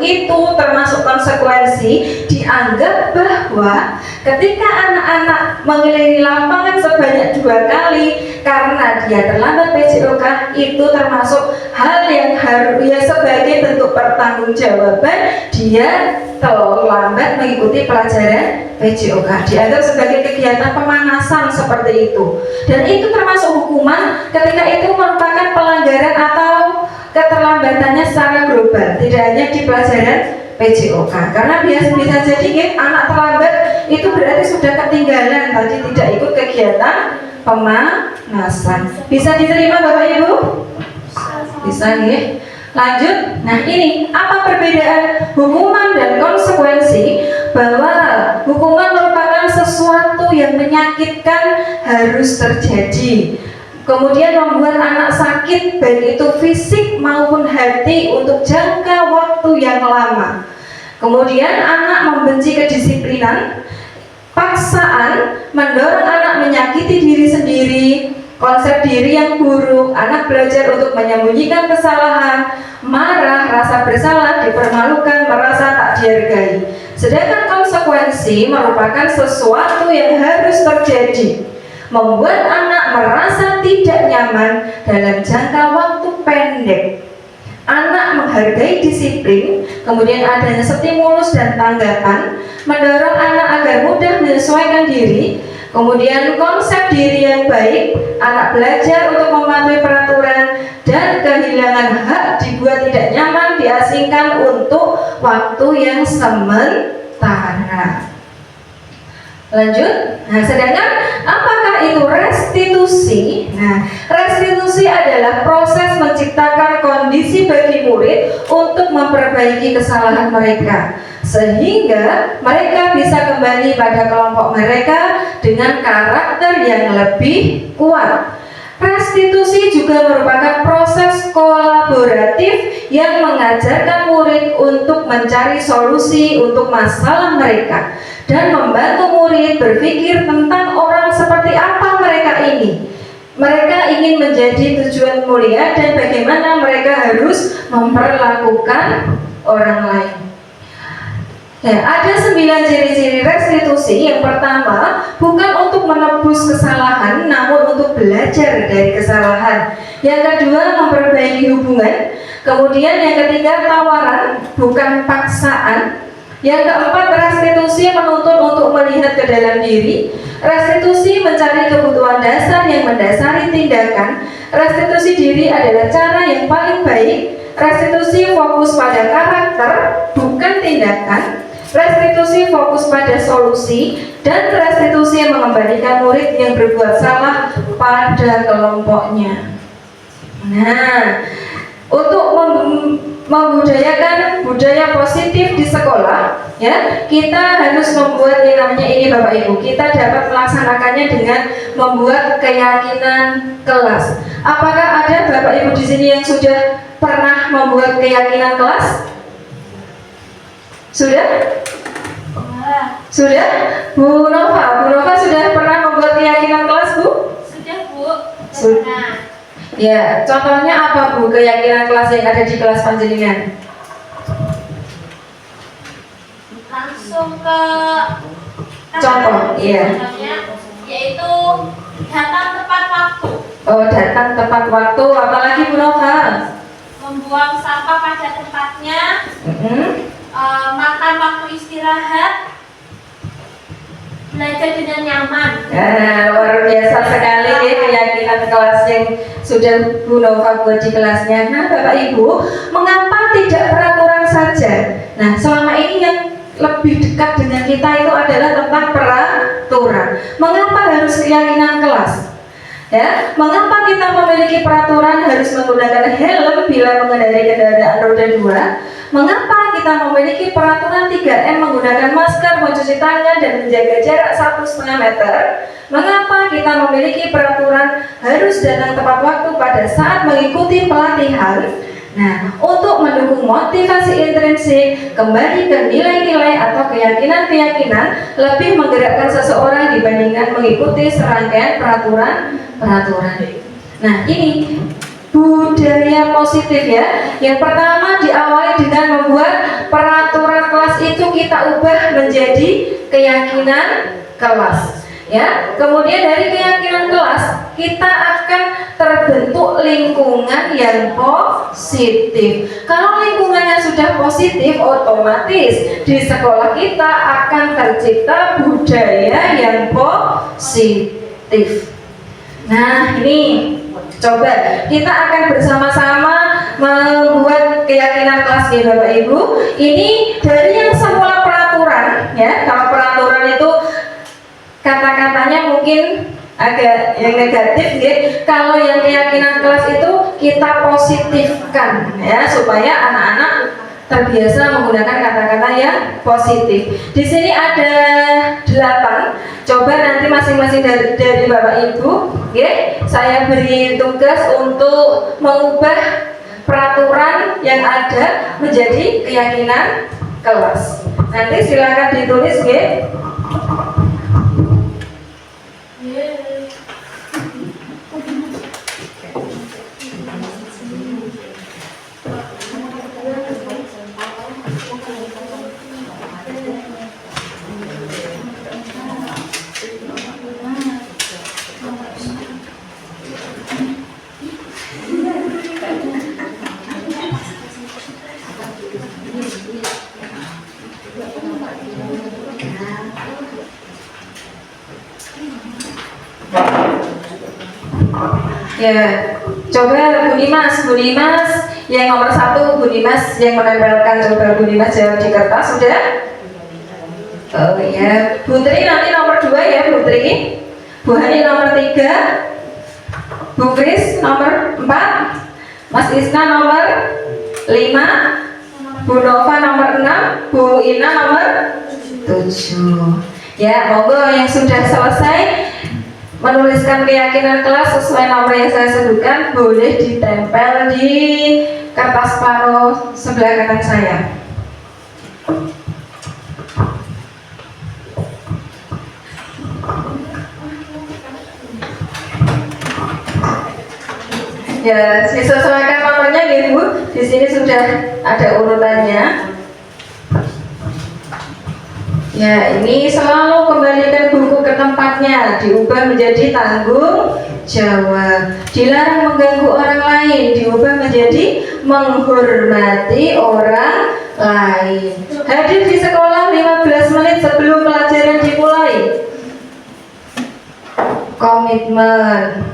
itu termasuk konsekuensi, dianggap bahwa ketika anak-anak mengelilingi lapangan sebanyak 2 kali karena dia terlambat PJOK, itu termasuk hal yang harus ya sebagai bentuk pertanggungjawaban dia terlambat mengikuti pelajaran PJOK, dianggap sebagai kegiatan pemanasan seperti itu, dan itu termasuk hukuman ketika itu merupakan pelanggaran atau keterlambatannya secara global, tidak hanya di pelajaran PJOK. Karena bisa jadi anak terlambat itu berarti sudah ketinggalan tadi, tidak ikut kegiatan pemanasan. Bisa diterima Bapak Ibu? Bisa nih. Lanjut. Nah ini apa perbedaan hukuman dan konsekuensi? Bahwa hukuman merupakan sesuatu yang menyakitkan harus terjadi, kemudian membuat anak sakit baik itu fisik maupun hati untuk jangka waktu yang lama. Kemudian anak membenci kedisiplinan, paksaan mendorong anak menyakiti diri sendiri, konsep diri yang buruk, anak belajar untuk menyembunyikan kesalahan, marah, rasa bersalah, dipermalukan, merasa tak dihargai. Sedangkan konsekuensi merupakan sesuatu yang harus terjadi, membuat anak merasa tidak nyaman dalam jangka waktu pendek. Anak menghargai disiplin, kemudian adanya stimulus dan tanggapan, mendorong anak agar mudah menyesuaikan diri. Kemudian konsep diri yang baik, anak belajar untuk mematuhi peraturan, dan kehilangan hak dibuat tidak nyaman diasingkan untuk waktu yang sementara. Lanjut. Nah, sedangkan apakah itu restitusi? Nah, restitusi adalah proses menciptakan kondisi bagi murid untuk memperbaiki kesalahan mereka, sehingga mereka bisa kembali pada kelompok mereka dengan karakter yang lebih kuat. Restitusi juga merupakan proses kolaboratif yang mengajarkan murid untuk mencari solusi untuk masalah mereka dan membantu murid berpikir tentang orang seperti apa mereka ini. Mereka ingin menjadi tujuan mulia dan bagaimana mereka harus memperlakukan orang lain. Nah, ada 9 ciri-ciri restitusi. Yang pertama, bukan untuk menebus kesalahan, namun untuk belajar dari kesalahan. Yang kedua, memperbaiki hubungan. Kemudian yang ketiga, tawaran, bukan paksaan. Yang keempat, restitusi menuntut untuk melihat ke dalam diri. Restitusi mencari kebutuhan dasar yang mendasari tindakan. Restitusi diri adalah cara yang paling baik. Restitusi fokus pada karakter, bukan tindakan. Restitusi fokus pada solusi. Dan restitusi mengembalikan murid yang berbuat salah pada kelompoknya. Nah, untuk membudayakan budaya positif di sekolah, ya, kita harus membuat yang namanya ini Bapak Ibu. Kita dapat melaksanakannya dengan membuat keyakinan kelas. Apakah ada Bapak Ibu di sini yang sudah pernah membuat keyakinan kelas? Sudah? Sudah? Bu Nova sudah pernah membuat keyakinan kelas, Bu? Sudah, Bu. Sudah. Ya, contohnya apa Bu keyakinan kelas yang ada di kelas panjenengan? Langsung ke Contoh, iya. yaitu datang tepat waktu, Oh, datang tepat waktu. Apalagi Bu Nova? membuang sampah pada tempatnya, Mm-mm. makan waktu istirahat, belajar dengan nyaman. Nah, luar biasa sekali ya keyakinan kelas yang sudah Bu Nova buat di kelasnya. Nah, Bapak Ibu, mengapa tidak peraturan saja? Nah, selama ini yang lebih dekat dengan kita itu adalah tentang peraturan. Mengapa harus keyakinan kelas? Ya, mengapa kita memiliki peraturan harus menggunakan helm bila mengendarai kendaraan roda 2? Mengapa kita memiliki peraturan 3M menggunakan masker, mencuci tangan, dan menjaga jarak 1,5 meter? Mengapa kita memiliki peraturan harus datang tepat waktu pada saat mengikuti pelatihan? Nah, untuk mendukung motivasi intrinsik, kembali ke nilai-nilai atau keyakinan-keyakinan lebih menggerakkan seseorang dibandingkan mengikuti serangkaian peraturan. Nah, ini budaya positif ya. Yang pertama diawali dengan membuat peraturan kelas itu kita ubah menjadi keyakinan kelas. Ya, kemudian dari keyakinan kelas kita akan terbentuk lingkungan yang positif. Kalau lingkungannya sudah positif, otomatis di sekolah kita akan tercipta budaya yang positif. Nah, ini coba kita akan bersama-sama membuat keyakinan kelas ya Bapak Ibu. Ini dari yang semula peraturan ya. Kalau peraturan itu kata-katanya mungkin agak yang negatif ya. Kalau yang keyakinan kelas itu kita positifkan ya supaya anak-anak terbiasa menggunakan kata-kata yang positif. Di sini ada 8. Coba nanti masing-masing dari Bapak Ibu, ya, saya beri tugas untuk mengubah peraturan yang ada menjadi keyakinan kelas. Nanti silakan ditulis, ya. Ya, coba Bu Dimas yang nomor 1, Bu Dimas yang menempelkan, coba Bu Dimas jawab di kertas, sudah? Oh ya, Bu Tri nanti nomor 2 ya Bu Tri, Bu Hani nomor 3, Bu Kris nomor 4, Mas Isna nomor 5, Bu Nova nomor 6, Bu Ina nomor 7. Ya, monggo yang sudah selesai menuliskan keyakinan kelas sesuai nomor yang saya sebutkan boleh ditempel di kertas paro sebelah kanan saya. Ya, disesuaikan nomornya ya Bu. Di sini sudah ada urutannya. Ya, ini selalu kembalikan buku ke tempatnya, diubah menjadi tanggung jawab. Dilarang mengganggu orang lain, diubah menjadi menghormati orang lain. Hadir di sekolah 15 menit sebelum pelajaran dimulai. komitmen.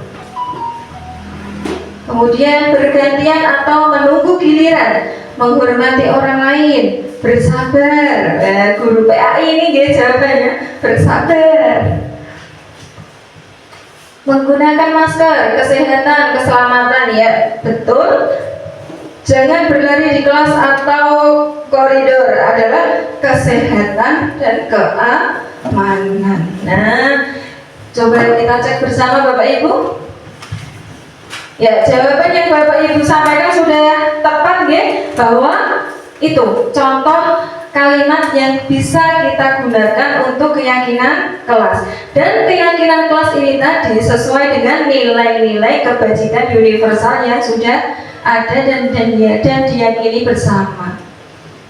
Kemudian bergantian atau menunggu giliran, menghormati orang lain, bersabar. Guru PAI ini dia jawabannya, bersabar. Menggunakan masker, kesehatan, keselamatan, ya betul. Jangan berlari di kelas atau koridor, adalah kesehatan dan keamanan. Nah, coba kita cek bersama Bapak Ibu. Ya, jawaban yang Bapak Ibu sampaikan sudah tepat ya, bahwa itu contoh kalimat yang bisa kita gunakan untuk keyakinan kelas. Dan keyakinan kelas ini tadi sesuai dengan nilai-nilai kebajikan universal yang sudah ada dan diyakini bersama.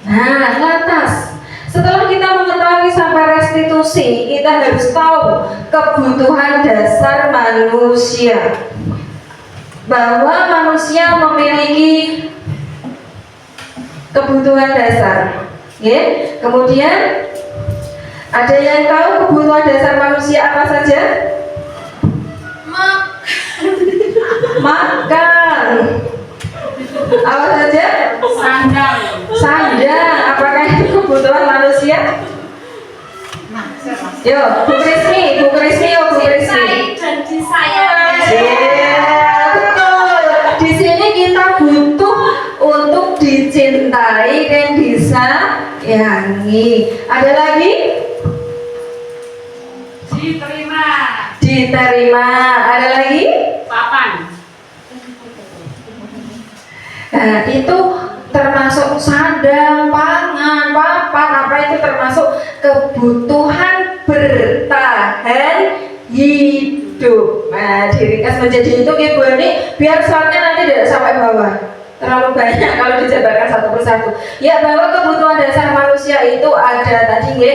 Nah, lantas setelah kita mengetahui sampai restitusi, kita harus tahu kebutuhan dasar manusia, bahwa manusia memiliki kebutuhan dasar. Ya. Kemudian ada yang tahu kebutuhan dasar manusia apa saja? Makan. Apa saja? Sandang. Sandang. Apakah itu kebutuhan manusia? Yo, Bu Krismi, Bu Krismi. Janji saya. Betul. Di sini kita butuh untuk dicintai dan disayangi. Ada lagi? Diterima. Ada lagi? Papan. Nah, itu termasuk sandang, pangan, papan, apa itu termasuk kebutuhan bertahan hidup. Nah, diringkas menjadi itu Ibu ini biar slide-nya nanti tidak sampai bawah. Terlalu banyak kalau dijabarkan satu persatu. Ya, bahwa kebutuhan dasar manusia itu ada tadi ya,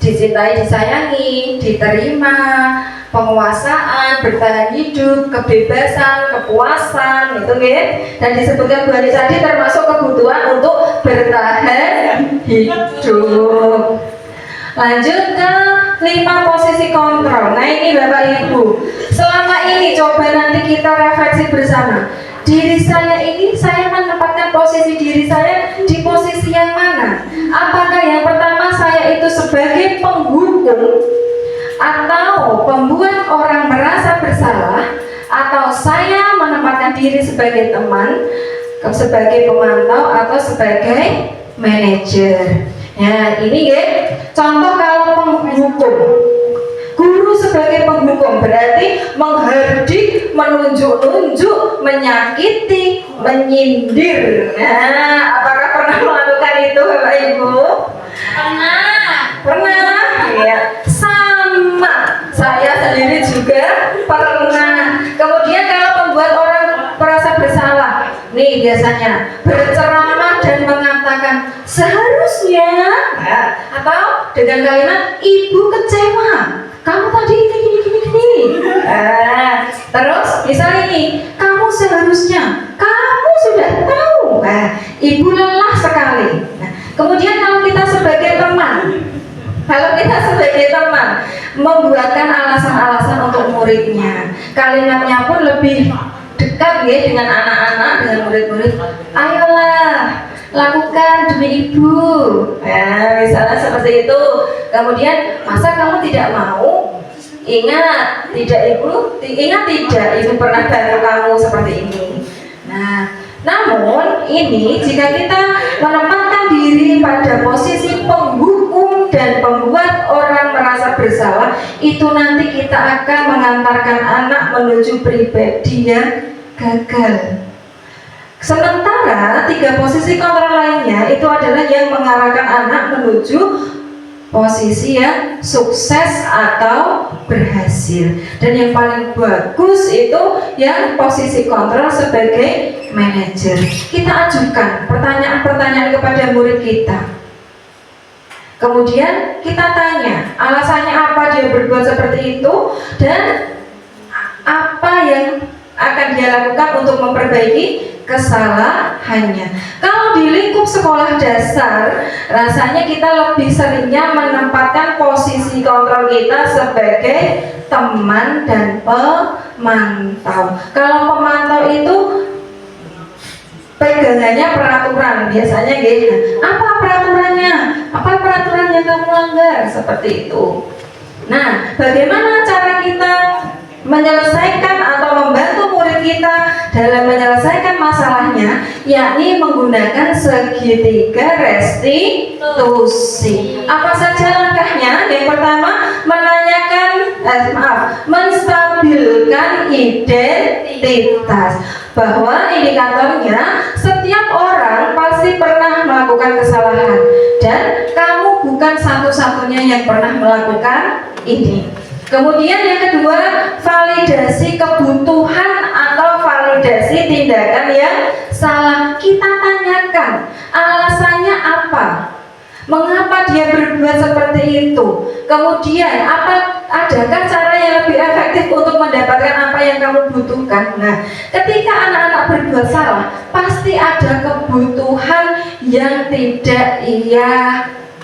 dicintai, disayangi, diterima, penguasaan, bertahan hidup, kebebasan, kepuasan, itu ya. Dan disebutkan Bu Ani tadi termasuk kebutuhan untuk bertahan hidup. Lanjut ke 5 posisi kontrol. Nah, ini Bapak Ibu, selama ini coba nanti kita refleksi bersama. Diri saya ini, saya menempatkan posisi diri saya di posisi yang mana? Apakah yang pertama saya itu sebagai penghukum atau pembuat orang merasa bersalah, atau saya menempatkan diri sebagai teman, sebagai pemantau, atau sebagai manajer? Nah, ini ya contoh kalau penghukum. Guru sebagai penghukum berarti menghardik, menunjuk-nunjuk, menyakiti, menyindir. Nah, apakah pernah melakukan itu Bapak Ibu? Pernah? Ya, sama. Saya sendiri juga pernah. Kemudian kalau membuat orang merasa bersalah, nih biasanya berceramah dan mengatakan seharusnya, ya, atau dengan kalimat ibu kecewa, kamu tadi ini. Terus misalnya ini, kamu seharusnya, kamu sudah tahu, ibu lelah sekali. Nah, kemudian kalau kita sebagai teman, membuatkan alasan-alasan untuk muridnya, kalimatnya pun lebih dekat ya dengan anak-anak, dengan murid-murid. Ayolah, lakukan demi ibu. Nah, misalnya seperti itu. Kemudian, masa kamu tidak mau? Ingat tidak ibu pernah bantu kamu seperti ini. Nah, namun ini jika kita menempatkan diri pada posisi penghukum dan pembuat orang merasa bersalah, itu nanti kita akan mengantarkan anak menuju pribadi yang gagal. Sementara 3 posisi kontrol lainnya itu adalah yang mengarahkan anak menuju posisi yang sukses atau berhasil. Dan yang paling bagus itu yang posisi kontrol sebagai manajer. Kita ajukan pertanyaan-pertanyaan kepada murid kita. Kemudian kita tanya alasannya apa dia berbuat seperti itu, dan akan dia lakukan untuk memperbaiki kesalahannya. Kalau di lingkup sekolah dasar, rasanya kita lebih seringnya menempatkan posisi kontrol kita sebagai teman dan pemantau. Kalau pemantau itu pegangannya peraturan biasanya gitu. Apa peraturannya? Apa peraturan yang kamu langgar? Seperti itu. Nah, bagaimana cara kita menyelesaikan atau membantu murid kita dalam menyelesaikan masalahnya, yakni menggunakan segitiga restitusi. Apa saja langkahnya? Yang pertama, menstabilkan identitas, bahwa indikatornya setiap orang pasti pernah melakukan kesalahan dan kamu bukan satu-satunya yang pernah melakukan ini. Kemudian yang kedua, validasi kebutuhan atau validasi tindakan yang salah. Kita tanyakan alasannya apa, mengapa dia berbuat seperti itu. Kemudian adakah cara yang lebih efektif untuk mendapatkan apa yang kamu butuhkan. Nah, ketika anak-anak berbuat salah, pasti ada kebutuhan yang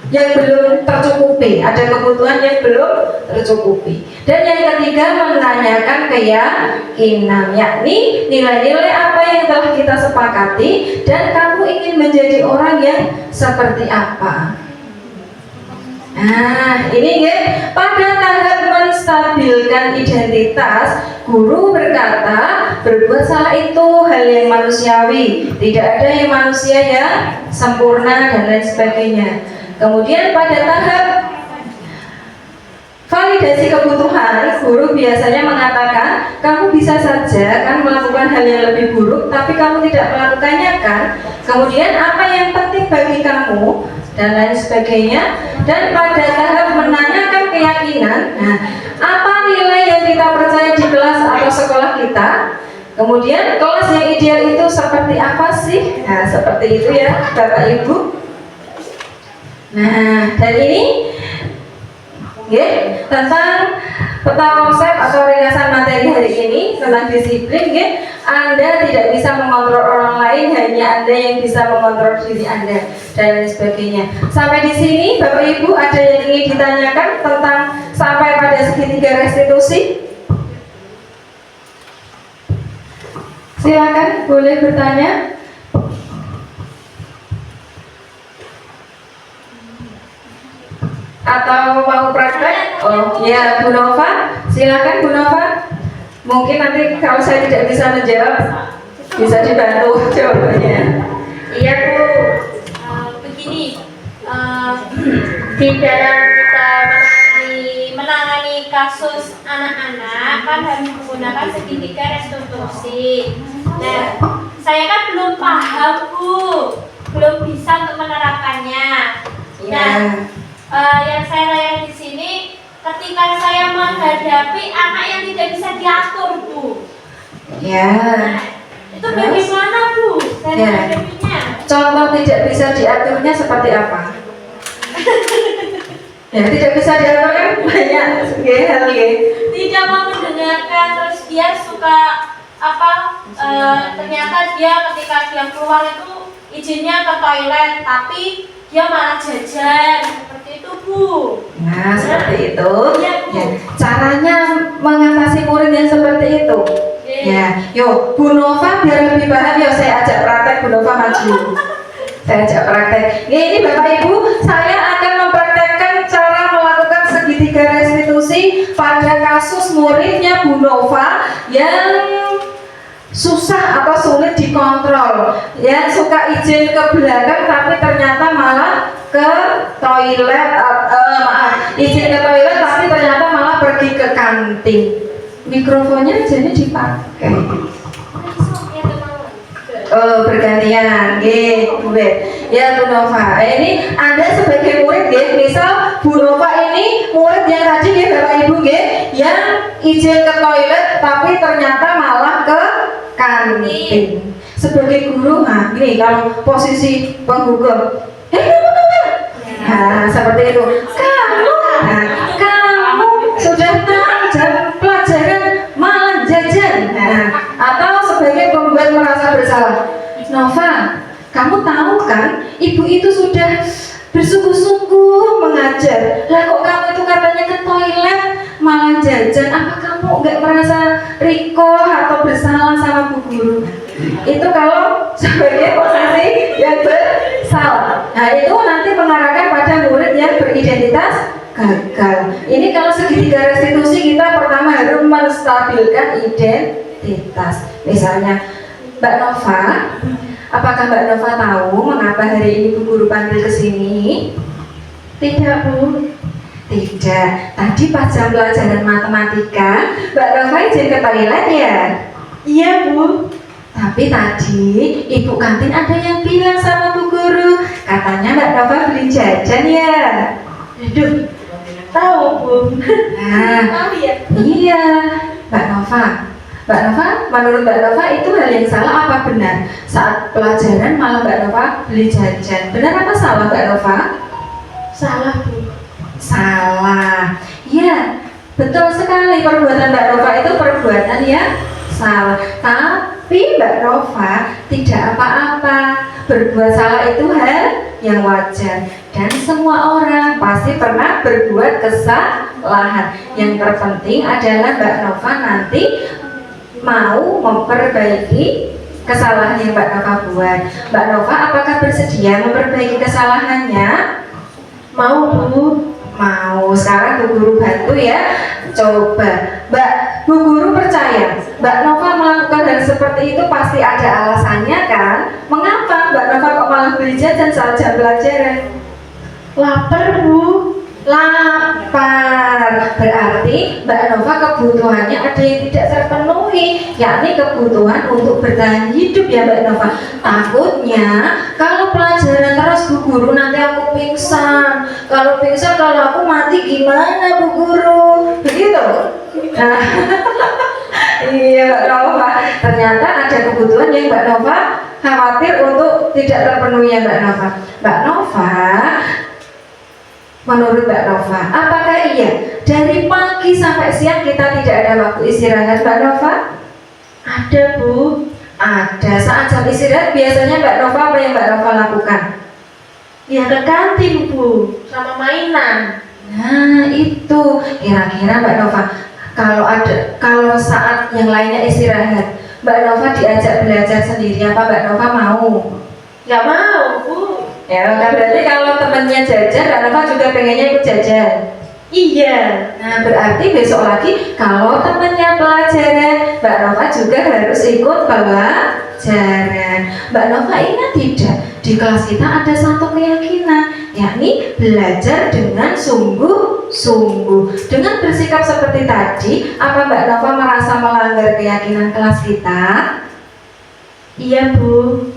yang belum tercukupi, ada kebutuhan yang belum tercukupi. Dan yang ketiga, menanyakan keyakinan, yakni nilai-nilai apa yang telah kita sepakati dan kamu ingin menjadi orang yang seperti apa. Nah, ini ya, pada tahap menstabilkan identitas, guru berkata berbuat salah itu hal yang manusiawi, tidak ada yang manusia yang sempurna dan lain sebagainya. Kemudian pada tahap validasi kebutuhan, guru biasanya mengatakan kamu bisa saja kan melakukan hal yang lebih buruk, tapi kamu tidak melakukannya kan. Kemudian apa yang penting bagi kamu dan lain sebagainya. Dan pada tahap menanyakan keyakinan, nah, apa nilai yang kita percaya di kelas atau sekolah kita. Kemudian kelas yang ideal itu seperti apa sih? Nah, seperti itu ya Bapak Ibu. Nah, dan ini tentang peta konsep atau ringkasan materi hari ini tentang disiplin. Anda tidak bisa mengontrol orang lain, hanya Anda yang bisa mengontrol diri Anda dan lain sebagainya. Sampai di sini Bapak Ibu ada yang ingin ditanyakan tentang sampai pada segitiga restitusi? Silakan, boleh bertanya. Atau mau praktek? Oh ya, Bu Nova, silakan Bu Nova. Mungkin nanti kalau saya tidak bisa menjawab, bisa dibantu jawabannya. Iya Bu, begini, di dalam kita menangani kasus anak-anak kan harus menggunakan segitiga restitusi. Nah, saya kan belum paham Bu, belum bisa untuk menerapkannya. Nah, yang saya tanyakan di sini, ketika saya menghadapi anak yang tidak bisa diatur Bu, nah, itu bagaimana Bu saya menghadapinya? Contoh tidak bisa diaturnya seperti apa? Ya, tidak bisa diatur kan banyak hal tidak mau mendengarkan, terus dia suka ternyata dia ketika dia keluar itu izinnya ke toilet, tapi dia malah jajan, seperti itu Bu. Nah, seperti itu. Ya, Bu. Ya, caranya mengatasi murid yang seperti itu. Ya, yuk Bu Nova biar lebih paham, yuk saya ajak praktek. Bu Nova maju. Saya ajak praktek. Ini Bapak Ibu, saya akan mempraktekkan cara melakukan segitiga restitusi pada kasus muridnya Bu Nova yang susah atau sulit dikontrol, yang suka izin ke belakang tapi ternyata malah ke toilet, izin ke toilet tapi ternyata malah pergi ke kantin. Mikrofonnya jadi dipakai. Oh, bergantian, ya Bu Nova. Ini Anda sebagai murid, misal Bu Nova ini murid yang tadi Bapak Ibu, yang izin ke toilet tapi ternyata malah ke kantin. Sebagai guru, nah ini kalau posisi penghukum, nah seperti itu. Kamu sudah tahu jam pelajaran malah jajan. Nah, merasa bersalah. Nova, kamu tahu kan, ibu itu sudah bersungguh-sungguh mengajar. Lah kok kamu itu katanya ke toilet malah jajan? Apa kamu nggak merasa riko atau bersalah sama bu guru? Itu kalau sebagai posisi yang bersalah. Nah itu nanti mengarahkan pada murid yang beridentitas gagal. Ini kalau segitiga restitusi kita pertama harus menstabilkan identitas. Misalnya Mbak Nova, apakah Mbak Nova tahu mengapa hari ini Bu Guru panggil ke sini? Tidak, Bu. Tidak. Tadi pas jam pelajaran matematika, Mbak Nova izin ke toilet ya? Iya, Bu. Tapi tadi ibu kantin ada yang bilang sama Bu Guru, katanya Mbak Nova beli jajan ya? Aduh, tahu, Bu. Nah, Tahu ya? iya, Mbak Nova. Mbak Nova, menurut Mbak Nova itu hal yang salah apa benar? Saat pelajaran malah Mbak Nova beli jajan. Benar apa salah Mbak Nova? Salah, Bu. Salah. Iya, betul sekali perbuatan Mbak Nova itu perbuatan yang salah. Tapi Mbak Nova tidak apa-apa. Berbuat salah itu hal yang wajar. Dan semua orang pasti pernah berbuat kesalahan. Yang terpenting adalah Mbak Nova nanti mau memperbaiki kesalahan yang Mbak Nova buat. Mbak Nova apakah bersedia memperbaiki kesalahannya? Mau, Bu. Mau. Sekarang Bu Guru bantu ya. Coba Bu Guru percaya Mbak Nova melakukan hal seperti itu pasti ada alasannya kan? Mengapa Mbak Nova kok malah beli jajan saat jam pelajaran? Lapar, Bu. Lapar. Berarti Mbak Nova kebutuhannya ada yang tidak terpenuhi, yakni kebutuhan untuk bertahan hidup ya Mbak Nova. Takutnya kalau pelajaran terus Bu Guru nanti aku pingsan. Kalau pingsan, kalau aku mati gimana Bu Guru? Begitu. Nah, iya Mbak Nova. Ternyata ada kebutuhan yang Mbak Nova khawatir untuk tidak terpenuhi ya Mbak Nova. Mbak Nova, menurut Mbak Nova, apakah iya dari pagi sampai siang kita tidak ada waktu istirahat Mbak Nova? Ada, Bu. Ada. Saat jam istirahat biasanya Mbak Nova apa yang Mbak Nova lakukan? Ya ke kantin, Bu. Sama mainan. Nah itu kira-kira Mbak Nova kalau saat yang lainnya istirahat Mbak Nova diajak belajar sendiri apa Mbak Nova mau? Nggak mau, Bu. Ya kan berarti kalau temennya jajan Mbak Nova juga pengennya ikut jajan. Iya. Nah berarti besok lagi kalau temennya pelajaran Mbak Nova juga harus ikut pelajaran. Mbak Nova ingat tidak? Di kelas kita ada satu keyakinan, yakni belajar dengan sungguh-sungguh. Dengan bersikap seperti tadi, apa Mbak Nova merasa melanggar keyakinan kelas kita? Iya, Bu.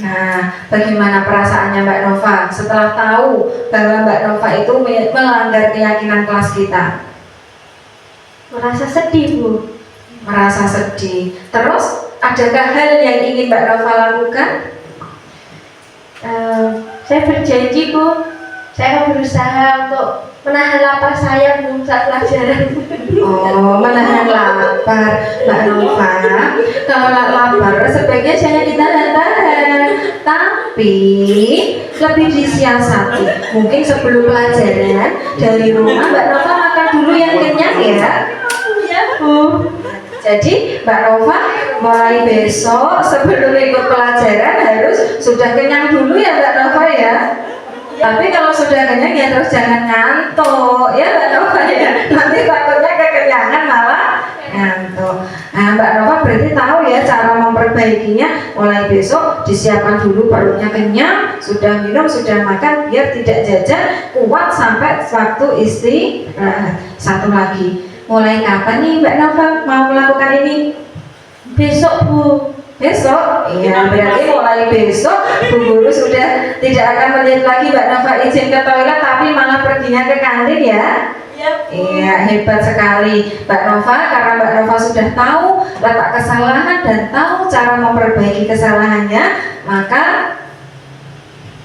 Nah, bagaimana perasaannya Mbak Nova setelah tahu bahwa Mbak Nova itu melanggar keyakinan kelas kita? Merasa sedih, Bu. Merasa sedih. Terus, adakah hal yang ingin Mbak Nova lakukan? Saya berjanji, Bu. Saya akan berusaha untuk menahan lapar saya, Bu, saat pelajaran. Oh, menahan lapar Mbak Nova. Kalau lapar sebaiknya jangan ditahan-tahan, tapi lebih disiasati. Mungkin sebelum pelajaran dari rumah Mbak Nova makan dulu yang kenyang ya. Iya, Bu. Jadi Mbak Nova mulai besok sebelum ikut pelajaran harus sudah kenyang dulu ya Mbak Nova ya. Tapi kalau sudah kenyang ya terus jangan ngantuk ya Mbak Nova ya. Nanti takutnya kekenyangan malah ngantuk. Nah Mbak Nova berarti tahu ya cara memperbaikinya. Mulai besok disiapkan dulu perutnya kenyang, sudah minum, sudah makan biar tidak jajan, kuat sampai waktu istirahat. Satu lagi, mulai kapan nih Mbak Nova mau melakukan ini? Besok, Bu. Besok? Iya, berarti mulai besok Bu Guru sudah tidak akan melihat lagi Mbak Nova izin ke toilet tapi malah perginya ke kantin ya? Iya, Bu. Iya, hebat sekali Mbak Nova, karena Mbak Nova sudah tahu letak kesalahan dan tahu cara memperbaiki kesalahannya, maka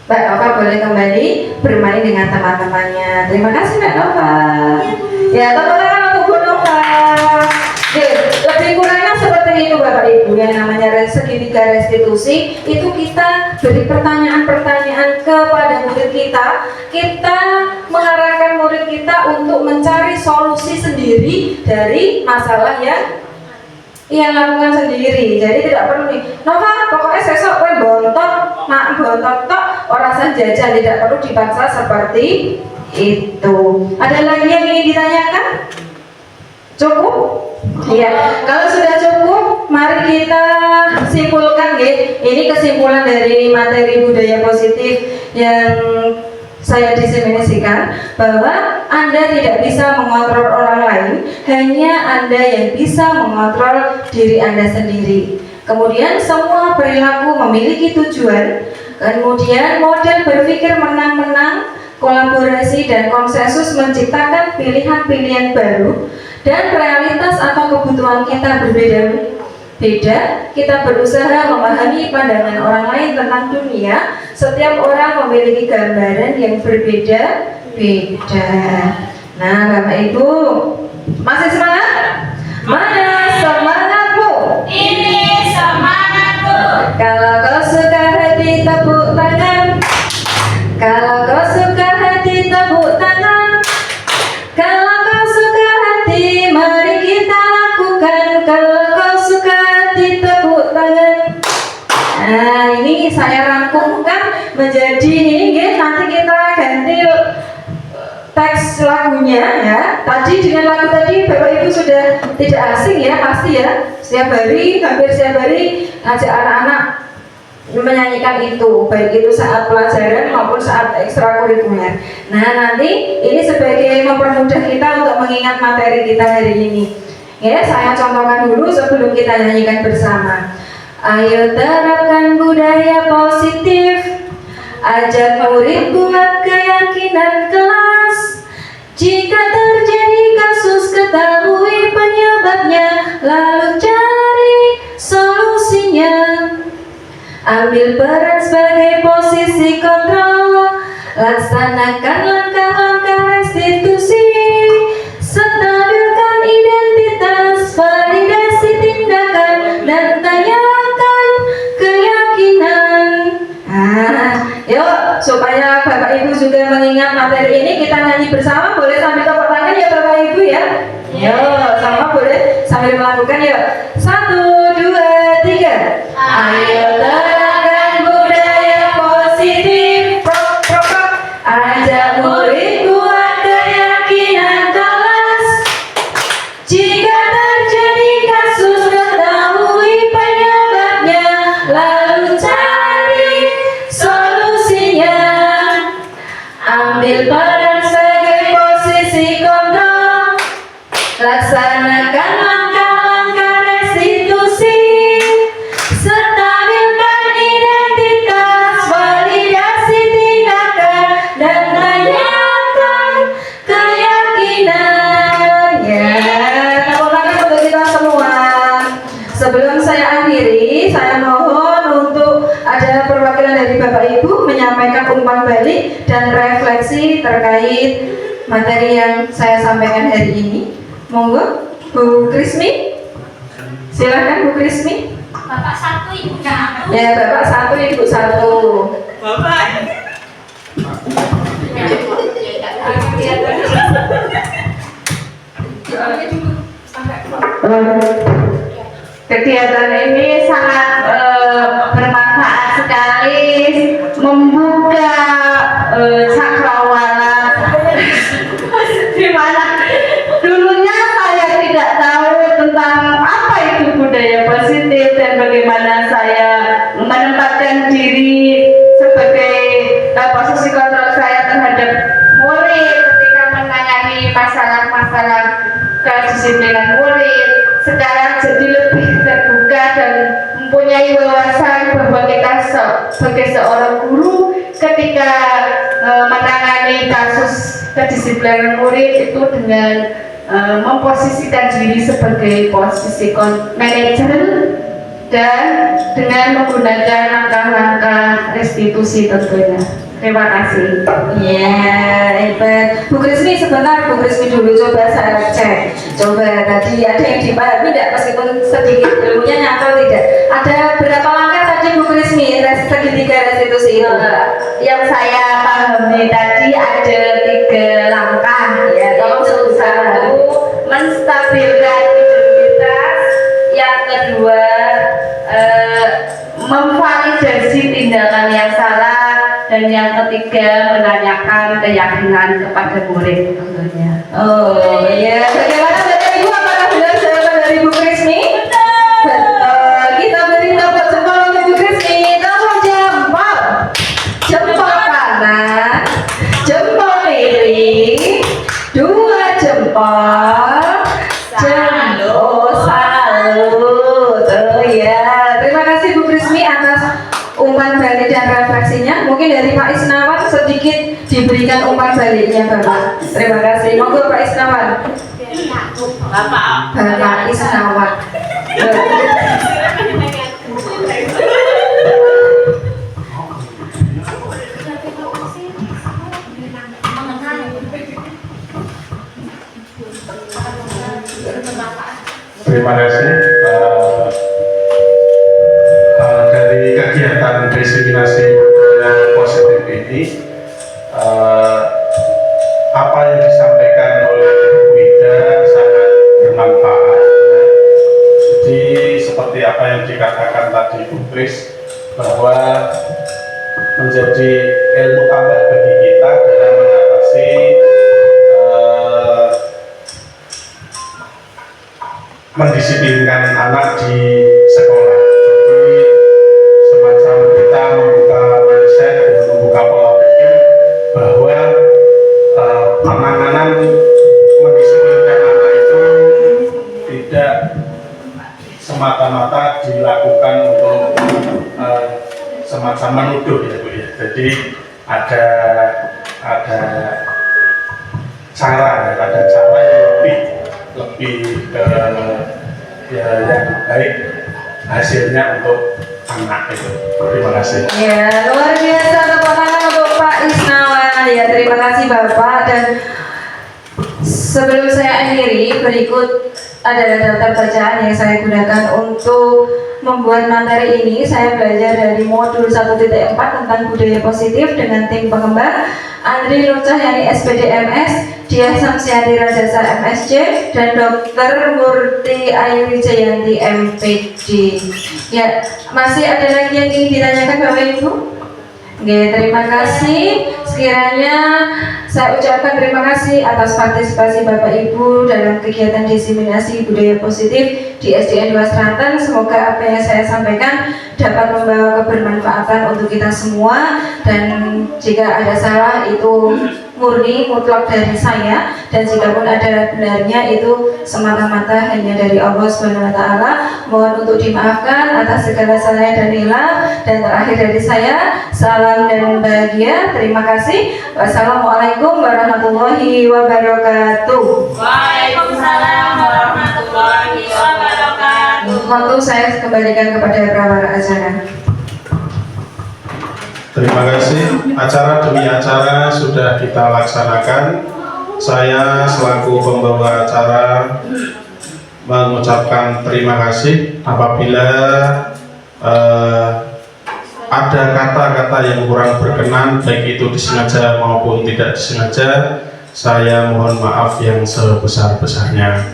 Mbak Nova boleh kembali bermain dengan teman-temannya. Terima kasih Mbak Nova. Ya, tepuk tangan untuk Bu Nova. Oke, lebih kurangnya seperti itu Bapak Ibu, yang namanya segitiga ketiga restitusi, itu kita beri pertanyaan-pertanyaan kepada murid kita. Kita mengarahkan murid kita untuk mencari solusi sendiri dari masalah yang ia lakukan sendiri. Jadi tidak perlu nih, Nova pokoknya sesok kowe bontot, mak bontot tok, ora usah jajan, tidak perlu dipaksa seperti itu. Ada lagi yang ingin ditanyakan? Cukup? Iya. Kalau sudah cukup, mari kita simpulkan ya. Ini kesimpulan dari materi budaya positif yang saya diseminasikan, bahwa Anda tidak bisa mengontrol orang lain, hanya Anda yang bisa mengontrol diri Anda sendiri. Kemudian semua perilaku memiliki tujuan. Kemudian model berpikir menang-menang, kolaborasi dan konsensus menciptakan pilihan-pilihan baru. Dan realitas atau kebutuhan kita berbeda-beda. Kita berusaha memahami pandangan orang lain tentang dunia. Setiap orang memiliki gambaran yang berbeda-beda. Nah, Bapak Ibu, masih semangat? Mana semangatmu? Ini semangatku. Kalau kau suka hati, tepuk tangan. Kalau kau suka hati, tepuk tangan. Kalau kau suka hati, mari kita lakukan. Kalau kau suka hati, tepuk tangan. Nah, ini saya rangkumkan menjadi ini, nanti kita ganti teks lagunya ya. Tadi dengan lagu tadi Bapak Ibu sudah tidak asing ya, pasti ya. Setiap hari, hampir setiap hari ngajak anak-anak menyanyikan itu, baik itu saat pelajaran maupun saat ekstrakurikuler. Nah, nanti ini sebagai mempermudah kita untuk mengingat materi kita hari ini. Ya, saya contohkan dulu sebelum kita nyanyikan bersama. Ayo terapkan budaya positif, ajak murid buat keyakinan kelas. Jika terjadi kasus, ketahui penyebabnya, lalu cari solusinya. Ambil peran sebagai posisi kontrol, laksanakan langkah-langkah restitusi, stabilkan identitas, validasi tindakan, dan tanyakan keyakinan. Yuk, supaya Bapak Ibu juga mengingat materi ini, kita nyanyi bersama. Boleh sambil tepuk tangan ya Bapak Ibu ya. Yuk, sama boleh sambil melakukan yuk. 1, 2, 3. Ayo terapkan budaya positif, ajak murid buat keyakinan kelas. Jika terjadi kasus, ketahui penyebabnya, lalu cari solusinya. Ambil peran sebagai posisi kontrol, laksanakan langkah-langkah restitusi, stabilkan identitas, validasi tindakan, dan tanyakan keyakinan. Ya, tepuk tangan untuk kita semua. Sebelum saya akhiri, saya mohon untuk ada perwakilan dari Bapak Ibu menyampaikan umpan balik dan refleksi terkait materi yang saya sampaikan hari ini. Monggo, Bu Krismi. Silakan Bu Krismi. Bapak satu, ibu satu. Ya, Bapak satu, Ibu satu. Kegiatan ini sangat bermanfaat sekali, membuka cakrawala di mana dulunya saya tidak tahu tentang apa itu budaya positif dan bagaimana saya menempatkan diri sebagai posisi kontrol saya terhadap murid ketika menangani masalah-masalah kedisiplinan murid. Sekarang jadi lebih terbuka dan mempunyai wawasan bahwa kita sebagai seorang guru ketika menangani kasus kedisiplinan murid itu dengan memposisikan diri sebagai posisi manajer dan dengan menggunakan langkah-langkah restitusi tentunya. Terima kasih. Ya, hebat. Bu Krismi sebentar, Bu Krismi dulu coba saya cek. Coba tadi ada yang dipahami tidak, meskipun sedikit ilmunya nyata tidak. Ada berapa langkah terus itu. Yang saya pahami tadi ada 3 langkah ya. Yang satu menstabilkan identitas, yang kedua memvalidasi tindakan yang salah, dan yang ketiga menanyakan keyakinan kepada murid tentunya. Oh iya, bagaimana Bapak Ibu? Apakah benar jawaban dari Bu Krismi? Betul. Kita beri tepuk jempol untuk Bu Krismi. Tepuk jempol. Jempol kanan, jempol kiri, 2 jempol. Jempol salut. Oh ya, terima kasih Bu Krismi atas umpan balik dan refleksinya. Mungkin dari Pak Isnawan sedikit diberikan umpan baliknya Bapak. Terima kasih. Monggo Pak Isnawan. Bapak Isnawan. Terima kasih. Dari kegiatan diseminasi budaya positif ini, apa yang disampaikan oleh Bu Ida sangat bermanfaat. Jadi seperti apa yang dikatakan tadi Bu Kris, bahwa menjadi ilmu tambah bagi kita dalam mengatasi mendisiplinkan anak di sekolah. Jadi semacam kita membuka mindset dan membuka pola pikir bahwa penanganan mendisiplinkan anak itu tidak semata-mata dilakukan untuk semacam menuduh ya Bu ya. Jadi ada cara yang lebih ke yang baik hasilnya untuk anak itu. Terima kasih. Ya, luar biasa tepuk tangan untuk Pak Isnawan. Ya, terima kasih Bapak. Dan sebelum saya akhiri, berikut adalah daftar bacaan yang saya gunakan untuk membuat materi ini. Saya belajar dari modul 1.4 tentang budaya positif dengan tim pengembang Andri Nur Cahyani SPDMS, Diah Samsiati Rajasa MSc, dan Dr. Murti Ayu Wijayanti MPD. Ya, masih ada lagi yang ingin ditanyakan Bapak Ibu? Oke, terima kasih. Sekiranya saya ucapkan terima kasih atas partisipasi Bapak Ibu dalam kegiatan diseminasi budaya positif di SDN 2 Seraten. Semoga apa yang saya sampaikan dapat membawa kebermanfaatan untuk kita semua, dan jika ada salah itu murni mutlak dari saya, dan jika pun ada benarnya itu semata-mata hanya dari Allah Subhanahu wa taala. Mohon untuk dimaafkan atas segala salah dan hilang. Dan terakhir dari saya, salam dan bahagia. Terima kasih. Wassalamualaikum warahmatullahi wabarakatuh. Waalaikumsalam warahmatullahi wabarakatuh. Waktu saya kembalikan kepada prawara acara. Terima kasih. Acara demi acara sudah kita laksanakan. Saya selaku pembawa acara mengucapkan terima kasih. Apabila ada kata-kata yang kurang berkenan, baik itu disengaja maupun tidak disengaja, saya mohon maaf yang sebesar-besarnya.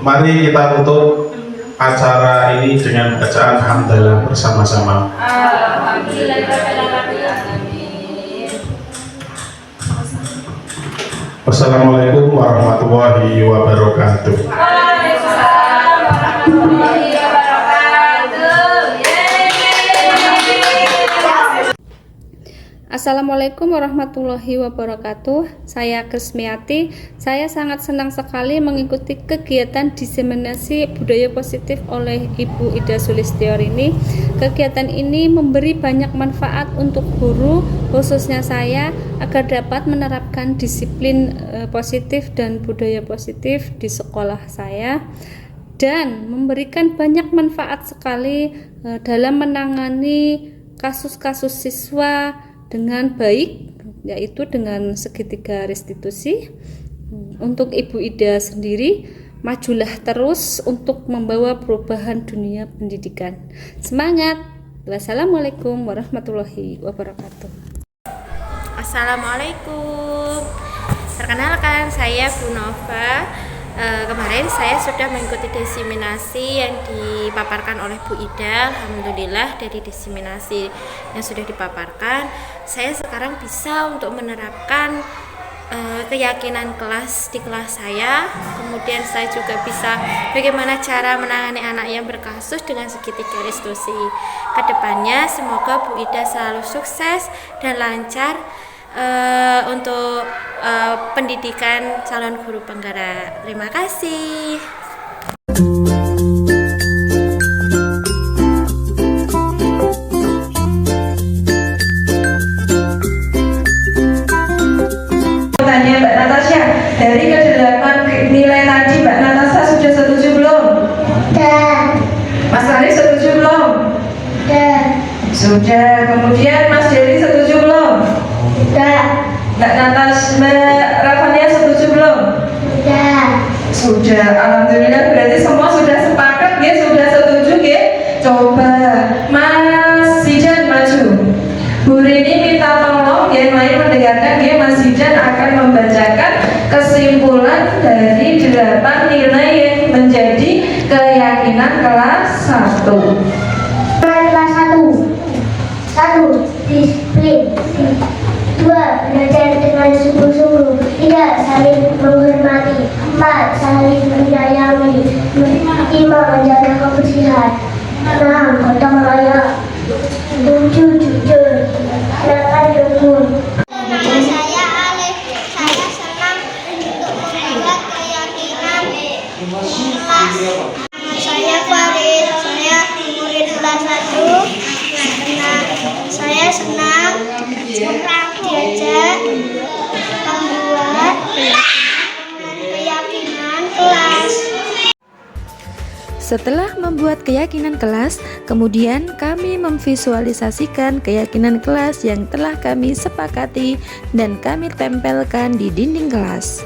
Mari kita tutup acara ini dengan bacaan hamdalah bersama-sama. Wassalamualaikum warahmatullahi wabarakatuh. Assalamualaikum warahmatullahi wabarakatuh. Saya Krismiati. Saya sangat senang sekali mengikuti kegiatan diseminasi budaya positif oleh Ibu Ida Sulistyorini. Kegiatan ini memberi banyak manfaat untuk guru, khususnya saya, agar dapat menerapkan disiplin positif dan budaya positif di sekolah saya, dan memberikan banyak manfaat sekali dalam menangani kasus-kasus siswa dengan baik, yaitu dengan segitiga restitusi. Untuk Ibu Ida sendiri, majulah terus untuk membawa perubahan dunia pendidikan. Semangat! Wassalamualaikum warahmatullahi wabarakatuh. Assalamualaikum. Perkenalkan, saya Bu Nova. Kemarin saya sudah mengikuti diseminasi yang dipaparkan oleh Bu Ida. Alhamdulillah dari diseminasi yang sudah dipaparkan, saya sekarang bisa untuk menerapkan keyakinan kelas di kelas saya. Kemudian saya juga bisa bagaimana cara menangani anak yang berkasus dengan segitiga restitusi. Kedepannya semoga Bu Ida selalu sukses dan lancar untuk pendidikan calon guru penggerak. Terima kasih. Tanya Mbak Natasha, dari ke-8 nilai tadi Mbak Natasha sudah setuju belum? Mas Arif setuju belum? Sudah. Kemudian Mas Dery setuju belum? Mbak Natasha, Mbak Rafania setuju belum? Sudah. Alhamdulillah, berarti semua sudah sepakat ya, sudah setuju ya. Coba Mas Zidan maju. Bu Rini minta tolong yang lain mendengarkan ya. Mas Zidan akan membacakan kesimpulan dari 8 nilai yang menjadi keyakinan kelas 1. Kelas 1. Disiplin. 2. Belajar dengan sungguh-sungguh. 3. Saling menghormati. 4. Saling menyayangi. 5. Menjaga kebersihan. 6. Gotong royong. 7. Jujur. 8. jujur. Nama saya Alif. Saya senang untuk membuat keyakinan kelas. Nama saya Farid. Saya murid kelas 1. Saya senang diajak membuat keyakinan kelas. Setelah membuat keyakinan kelas, kemudian kami memvisualisasikan keyakinan kelas yang telah kami sepakati dan kami tempelkan di dinding kelas.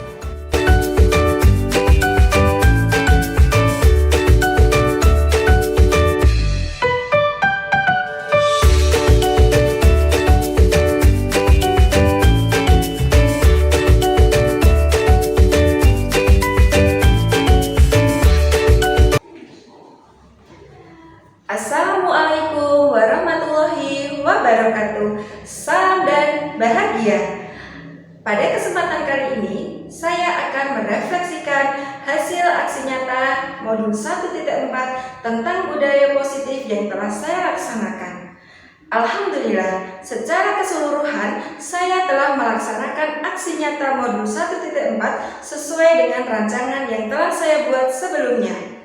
Assalamualaikum warahmatullahi wabarakatuh. Salam dan bahagia. Pada kesempatan kali ini, saya akan merefleksikan hasil aksi nyata modul 1.4 tentang budaya positif yang telah saya laksanakan. Alhamdulillah, secara keseluruhan saya telah melaksanakan aksi nyata modul 1.4 sesuai dengan rancangan yang telah saya buat sebelumnya.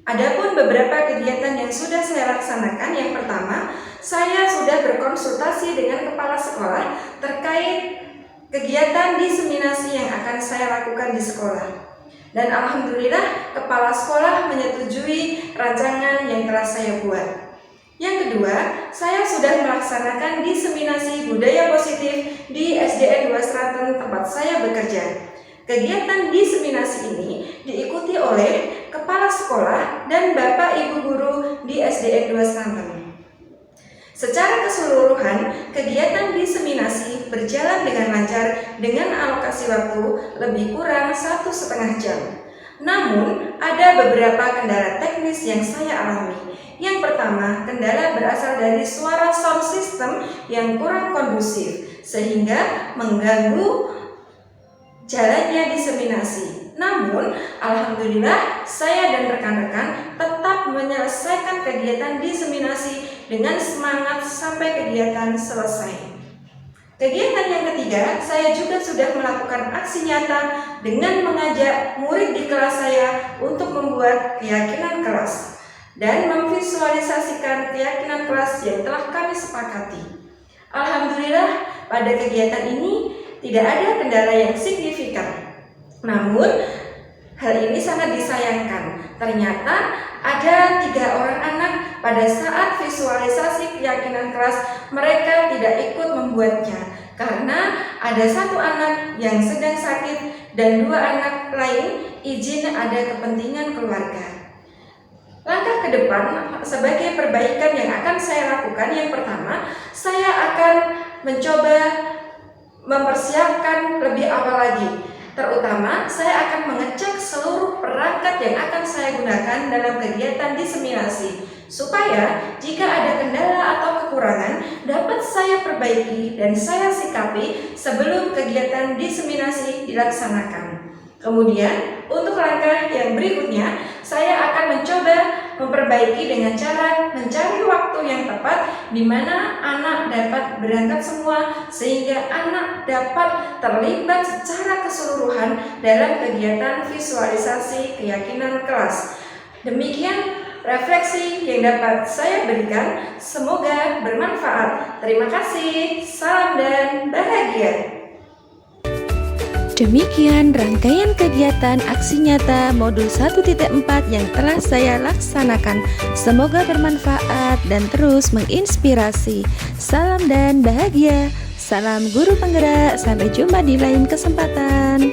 Adapun beberapa kegiatan yang sudah saya laksanakan, yang pertama, saya sudah berkonsultasi dengan kepala sekolah terkait kegiatan diseminasi yang akan saya lakukan di sekolah. Dan alhamdulillah, kepala sekolah menyetujui rancangan yang telah saya buat. Yang kedua, saya sudah melaksanakan diseminasi budaya positif di SDN 2 Seraten tempat saya bekerja. Kegiatan diseminasi ini diikuti oleh kepala sekolah dan Bapak Ibu guru di SDN 2 Seraten. Secara keseluruhan, kegiatan diseminasi berjalan dengan lancar dengan alokasi waktu lebih kurang 1,5 jam. Namun, ada beberapa kendala teknis yang saya alami. Yang pertama, kendala berasal dari suara sound system yang kurang kondusif, sehingga mengganggu jalannya diseminasi. Namun, alhamdulillah saya dan rekan-rekan tetap menyelesaikan kegiatan diseminasi dengan semangat sampai kegiatan selesai. Kegiatan yang ketiga, saya juga sudah melakukan aksi nyata dengan mengajak murid di kelas saya untuk membuat keyakinan kelas dan memvisualisasikan keyakinan kelas yang telah kami sepakati. Alhamdulillah, pada kegiatan ini tidak ada kendala yang signifikan. Namun, hal ini sangat disayangkan. Ternyata ada 3 orang anak pada saat visualisasi keyakinan kelas, mereka tidak ikut membuatnya karena ada 1 anak yang sedang sakit dan 2 anak lain izin ada kepentingan keluarga. Langkah ke depan sebagai perbaikan yang akan saya lakukan, yang pertama, saya akan mencoba mempersiapkan lebih awal lagi. Terutama, saya akan mengecek seluruh perangkat yang akan saya gunakan dalam kegiatan diseminasi, supaya jika ada kendala atau kekurangan dapat saya perbaiki dan saya sikapi sebelum kegiatan diseminasi dilaksanakan. Kemudian, untuk langkah yang berikutnya, saya akan mencoba memperbaiki dengan cara mencari waktu yang tepat di mana anak dapat berangkat semua, sehingga anak dapat terlibat secara keseluruhan dalam kegiatan visualisasi keyakinan kelas. Demikian refleksi yang dapat saya berikan, semoga bermanfaat. Terima kasih, salam dan bahagia. Demikian rangkaian kegiatan aksi nyata modul 1.4 yang telah saya laksanakan. Semoga bermanfaat dan terus menginspirasi. Salam dan bahagia. Salam guru penggerak. Sampai jumpa di lain kesempatan.